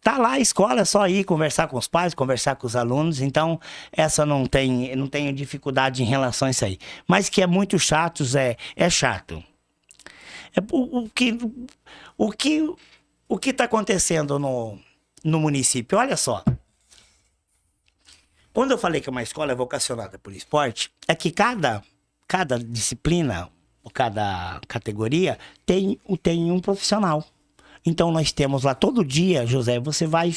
tá lá a escola, é só ir conversar com os pais, conversar com os alunos, então essa não tenho dificuldade em relação a isso aí. Mas que é muito chato, Zé, é chato. O que tá acontecendo no município? Olha só. Quando eu falei que uma escola é vocacionada por esporte, é que cada disciplina, ou cada categoria, tem um profissional. Então nós temos lá todo dia, José, você vai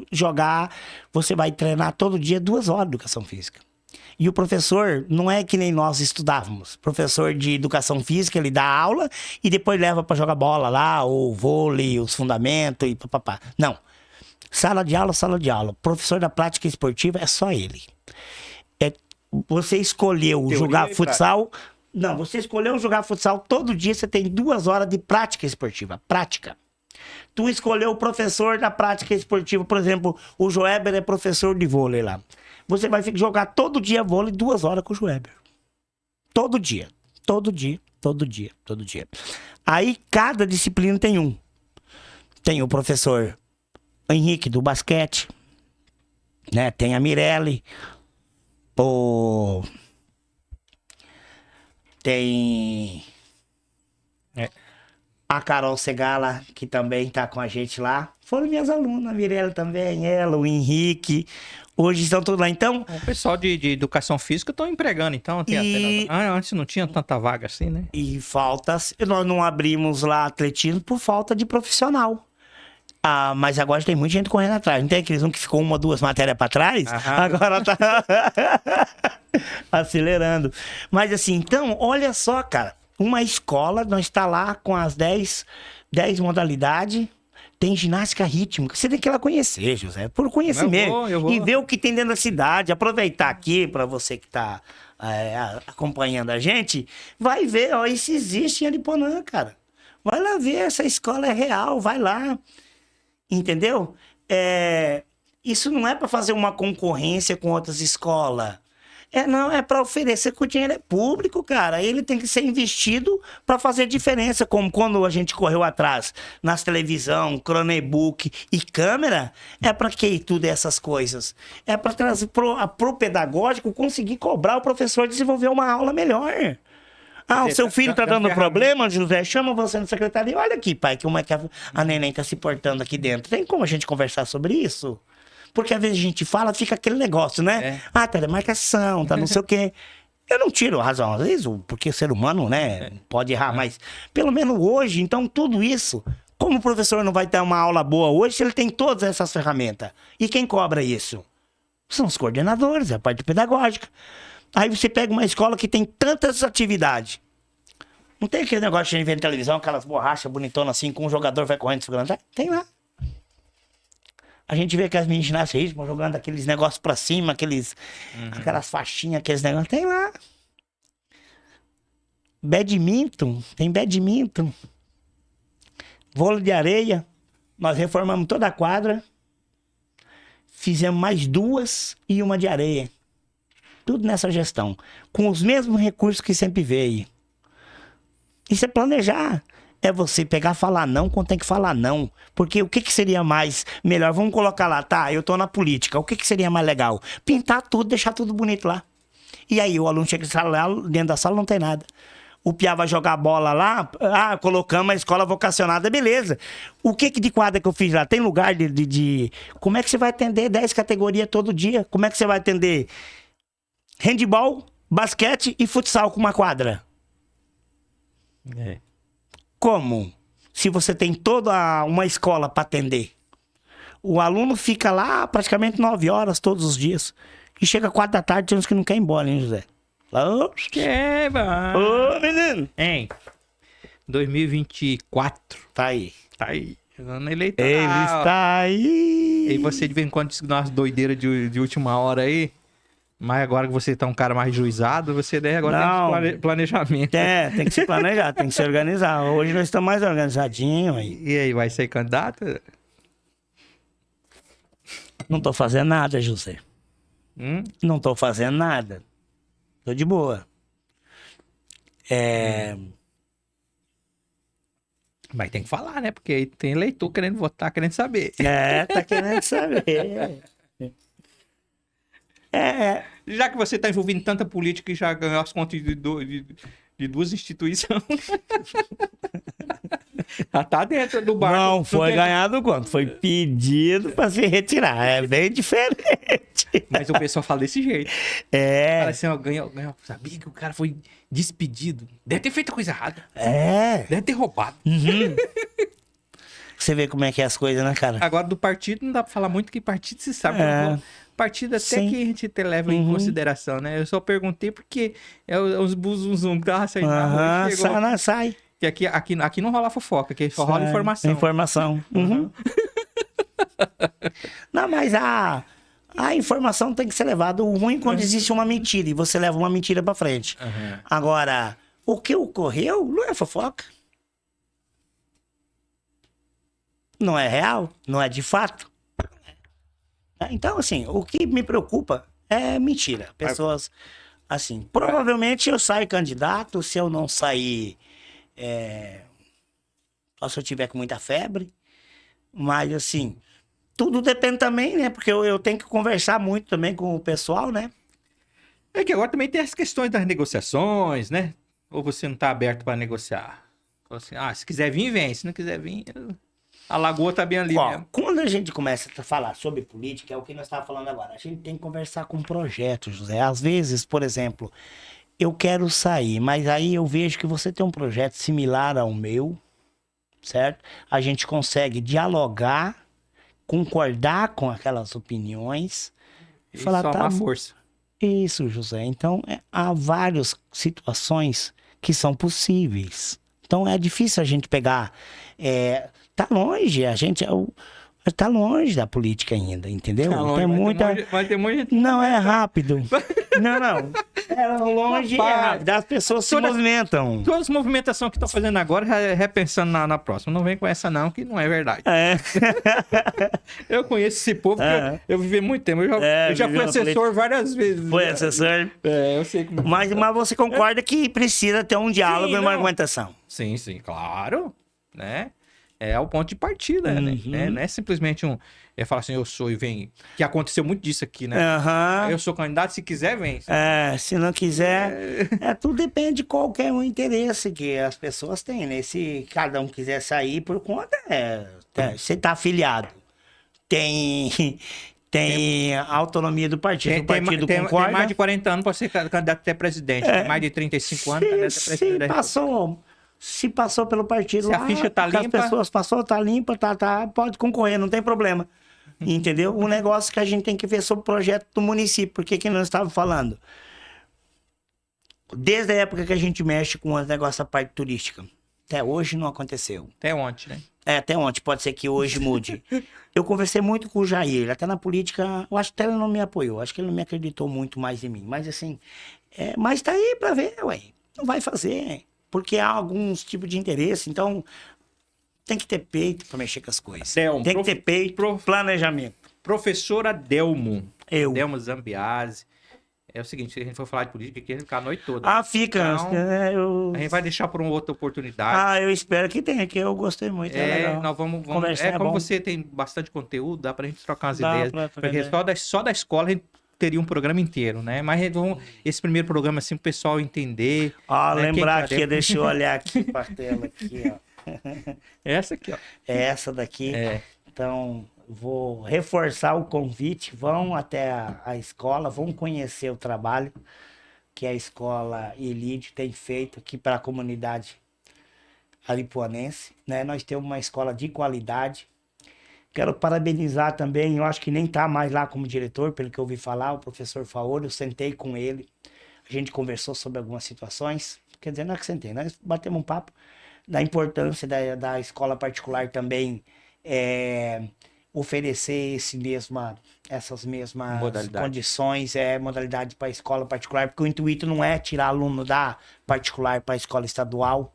jogar, você vai treinar todo dia 2 horas de educação física. E o professor não é que nem nós estudávamos. Professor de educação física, ele dá aula e depois leva para jogar bola lá, ou vôlei, os fundamentos e papapá. Não. Sala de aula, sala de aula. Professor da prática esportiva é só ele. Você escolheu Teoria jogar e futsal. Não, você escolheu jogar futsal todo dia, você tem 2 horas de prática esportiva. Prática. Tu escolheu o professor da prática esportiva, por exemplo, o Joeber é professor de vôlei lá. Você vai jogar todo dia vôlei 2 horas com o Joeber. Todo dia. Todo dia, todo dia, todo dia. Aí cada disciplina tem um. Tem o professor Henrique do basquete, né? Tem a Mirelle, tem a Carol Segala, que também tá com a gente lá. Foram minhas alunas, a Mirelle também, ela, o Henrique. Hoje estão todos lá. Então, O pessoal de educação física estão empregando, então. Antes não tinha tanta vaga assim, né? e falta... Nós não abrimos lá atletismo por falta de profissional. Ah, mas agora tem muita gente correndo atrás. Não tem aqueles um que ficou 1 ou 2 matérias pra trás? Aham. Agora tá acelerando. Mas assim, então, olha só, cara. Uma escola, nós tá lá com as 10 modalidades. Tem ginástica rítmica. Você tem que ir lá conhecer, José. Por conhecimento. Eu vou. E ver o que tem dentro da cidade. Aproveitar aqui para você que tá acompanhando a gente. Vai ver, ó, isso existe em Ariponã, cara. Vai lá ver, essa escola é real. Vai lá. Entendeu? Isso não é para fazer uma concorrência com outras escolas. Não, é para oferecer que o dinheiro é público, cara. Ele tem que ser investido para fazer diferença, como quando a gente correu atrás nas televisão, Chromebook e câmera. É para que tudo essas coisas? É para trazer pro pedagógico conseguir cobrar o professor desenvolver uma aula melhor. O seu filho tá dando problema, José? Chama você no secretaria. Olha aqui, pai, como é que a neném tá se portando aqui dentro. Tem como a gente conversar sobre isso? Porque às vezes a gente fala, fica aquele negócio, né? Telemarcação, tá não sei o quê. Eu não tiro a razão, às vezes, porque o ser humano, né, pode errar, mas pelo menos hoje, então tudo isso, como o professor não vai ter uma aula boa hoje, se ele tem todas essas ferramentas? E quem cobra isso? São os coordenadores, a parte pedagógica. Aí você pega uma escola que tem tantas atividades. Não tem aquele negócio de ver na televisão, aquelas borrachas bonitonas assim, com um jogador vai correndo segurando. Tem lá. A gente vê que as meninas ginásticas ritmo jogando aqueles negócios pra cima, aquelas faixinhas, aqueles negócios. Tem lá. Badminton, tem badminton. Vôlei de areia. Nós reformamos toda a quadra. Fizemos mais 2 e uma de areia. Tudo nessa gestão. Com os mesmos recursos que sempre veio. Isso é planejar. É você pegar e falar não quando tem que falar não. Porque o que seria mais melhor? Vamos colocar lá, tá, eu tô na política. O que seria mais legal? Pintar tudo, deixar tudo bonito lá. E aí o aluno chega lá, dentro da sala não tem nada. O piá vai jogar bola lá, colocamos a escola vocacionada, beleza. O que de quadra que eu fiz lá? Tem lugar de... Como é que você vai atender 10 categorias todo dia? Como é que você vai atender handball, basquete e futsal com uma quadra? Como? Se você tem toda uma escola para atender. O aluno fica lá praticamente 9 horas todos os dias. E chega 4 da tarde, tem uns que não querem ir embora, hein, José? Fala, ô, mano. ô, menino. Hein? 2024. Tá aí. Tá aí. Ano eleitoral. Ele está aí. E você de vez em quando diz que dá umas doideiras de última hora aí. Mas agora que você tá um cara mais juizado, você daí agora Não. tem planejamento. Tem que se planejar, tem que se organizar. Hoje nós estamos mais organizadinhos aí. E aí, vai ser candidato? Não tô fazendo nada, José. Não tô fazendo nada. Tô de boa. Mas tem que falar, né? Porque aí tem eleitor querendo votar, querendo saber. Tá querendo saber. Já que você tá envolvido em tanta política e já ganhou as contas de duas instituições. Já tá dentro do barco. Não foi tem- ganhado quanto? Foi pedido pra se retirar. É bem diferente. Mas o pessoal fala desse jeito. É. Fala assim, ó, ganhou. Sabia que o cara foi despedido. Deve ter feito coisa errada. É. Deve ter roubado. Você vê como é que é as coisas, né, cara? Agora, do partido, não dá pra falar muito que partido se sabe. É. Partido até Sim. que a gente te leva em consideração, né? Eu só perguntei porque é os buzunzum que tava saindo na rua Aham, e chegou. sai. Que aqui não rola fofoca, aqui só rola Sai. informação. Informação. Não, mas a informação tem que ser levada. O ruim é quando existe uma mentira e você leva uma mentira pra frente. Uhum. Agora, o que ocorreu não é fofoca. Não é real, não é de fato. Então, assim, o que me preocupa é mentira. Pessoas, assim, provavelmente eu saio candidato, se eu não sair, só se eu tiver com muita febre. Mas, assim, tudo depende também, né? Porque eu tenho que conversar muito também com o pessoal, né? É que agora também tem as questões das negociações, né? Ou você não tá aberto para negociar? Fala assim, se quiser vir, vem. Se não quiser vir, a lagoa tá bem ali Ó, mesmo. quando a gente começa a falar sobre política, é o que nós estávamos falando agora. A gente tem que conversar com projetos, José. Às vezes, por exemplo, eu quero sair, mas aí eu vejo que você tem um projeto similar ao meu, certo? A gente consegue dialogar, concordar com aquelas opiniões e E falar, somar tá, força. isso, José. Então, há várias situações que são possíveis. Então, é difícil a gente pegar. Tá longe, tá longe da política ainda, entendeu? Tá longe, tem muita. Vai ter muita gente. Não é rápido. Não. É longe e é Rapaz, rápido. As pessoas se toda- movimentam. Todas as movimentações que estão fazendo agora, repensando na próxima. Não vem com essa não, que não é verdade. É. Eu conheço esse povo, porque eu vivi muito tempo. Eu já fui viveu na assessor várias vezes. Foi assessor. Eu sei como... Mas você concorda que precisa ter um diálogo Sim, e uma não. argumentação. Sim, claro, né? É o ponto de partida, né? Não é simplesmente falar assim, eu sou e vem. Que aconteceu muito disso aqui, né? Aham. Eu sou candidato, se quiser, vem. Se não quiser, tudo depende de qualquer um interesse que as pessoas têm, né? Se cada um quiser sair por conta, você tá afiliado. Tem a autonomia do partido. O partido concorda. Tem mais de 40 anos para ser candidato até presidente. Tem mais de 35 anos candidato a presidente. Se passou pelo partido Se a ficha tá que limpa- as pessoas passou, tá limpa, pode concorrer, não tem problema. Entendeu? O negócio que a gente tem que ver sobre o projeto do município, porque que nós estávamos falando. Desde a época que a gente mexe com o negócio da parte turística, até hoje não aconteceu. Até ontem, né? Até ontem, pode ser que hoje mude. Eu conversei muito com o Jair, até na política, eu acho que ele não me apoiou, acho que ele não me acreditou muito mais em mim. Mas assim, mas tá aí pra ver, ué. Não vai fazer, porque há alguns tipos de interesse, então tem que ter peito pra mexer com as coisas. Delmo, Tem que ter peito, planejamento. Professora Delmo. Eu. Delmo Zambiase. É o seguinte, se a gente for falar de política aqui, a gente fica a noite toda. Fica. Então, a gente vai deixar por uma outra oportunidade. Eu espero que tenha, que eu gostei muito. Legal. Nós vamos Conversar como bom. você tem bastante conteúdo, dá pra gente trocar umas Dá ideias. pra Porque ideia. só da escola a gente teria um programa inteiro, né? Mas esse primeiro programa, assim, o pessoal entender. Né? Lembrar Quem tá aqui, deixa eu olhar aqui pra tela aqui, ó. Essa aqui, ó. É essa daqui. É. Então, vou reforçar o convite. Vão até a escola, vão conhecer o trabalho que a escola Elite tem feito aqui para a comunidade aripuanense, né? Nós temos uma escola de qualidade. Quero parabenizar também, eu acho que nem tá mais lá como diretor, pelo que eu ouvi falar, o professor Faoro, eu sentei com ele, a gente conversou sobre algumas situações, quer dizer, não é que sentei, nós batemos um papo da importância da escola particular também oferecer essas mesmas Modalidade. condições, modalidade para a escola particular, porque o intuito não é tirar aluno da particular para a escola estadual,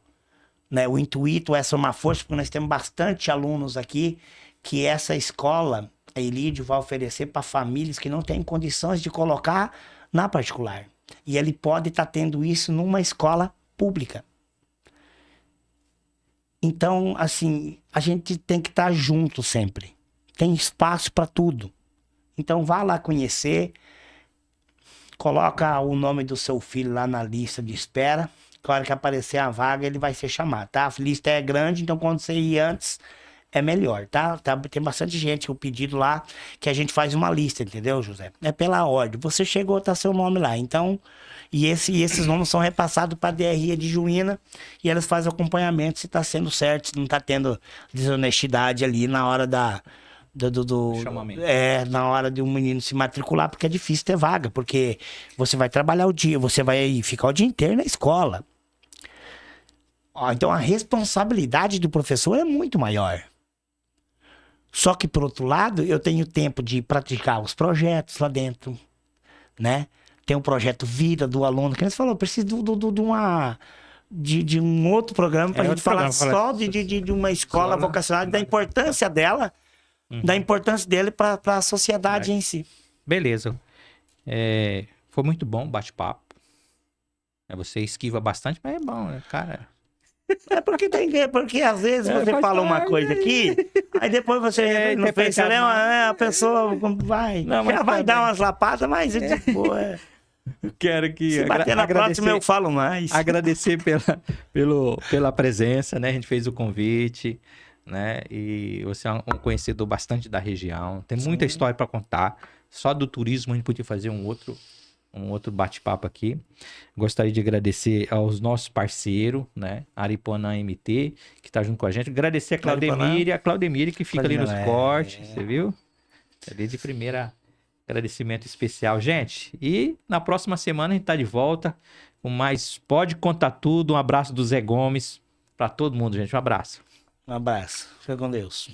né? O intuito é somar força, porque nós temos bastante alunos aqui que essa escola, a Elídio, vai oferecer para famílias que não têm condições de colocar na particular. E ele pode estar tendo isso numa escola pública. Então, assim, a gente tem que estar junto sempre. Tem espaço para tudo. Então, vá lá conhecer, coloca o nome do seu filho lá na lista de espera. Na hora que aparecer a vaga, ele vai ser chamado, tá? A lista é grande, então quando você ir antes, é melhor, tá? Tem bastante gente, o pedido lá, que a gente faz uma lista, entendeu, José? É pela ordem. Você chegou, tá seu nome lá. Então, esses nomes são repassados para a DRE de Juína e elas fazem acompanhamento se tá sendo certo, se não tá tendo desonestidade ali na hora Chamamento. na hora de um menino se matricular, porque é difícil ter vaga, porque você vai trabalhar o dia, você vai ficar o dia inteiro na escola. Então a responsabilidade do professor é muito maior. Só que, por outro lado, eu tenho tempo de praticar os projetos lá dentro, né? Tem um projeto vida do aluno, que você falou, eu preciso de um outro programa para a gente falar só de uma escola vocacional, da importância dela, da importância dele para a sociedade em si. Beleza. Foi muito bom o bate-papo. Você esquiva bastante, mas é bom, né, cara? Porque às vezes você fala uma coisa aqui, aí depois você não pensa, a pessoa vai dar umas lapadas, mas tipo, Quero que se bater na próxima eu falo mais. Agradecer pela presença, né? A gente fez o convite, né? E você é um conhecedor bastante da região. Tem muita história para contar. Só do turismo a gente podia fazer um outro bate-papo aqui. Gostaria de agradecer aos nossos parceiros, né? Aripuanã MT, que está junto com a gente. Agradecer a Claudemire, que fica ali nos cortes, você viu? Ali de primeira, agradecimento especial, gente. E na próxima semana a gente tá de volta com mais Pode Contar Tudo. Um abraço do Zé Gomes para todo mundo, gente. Um abraço. Um abraço. Fica com Deus.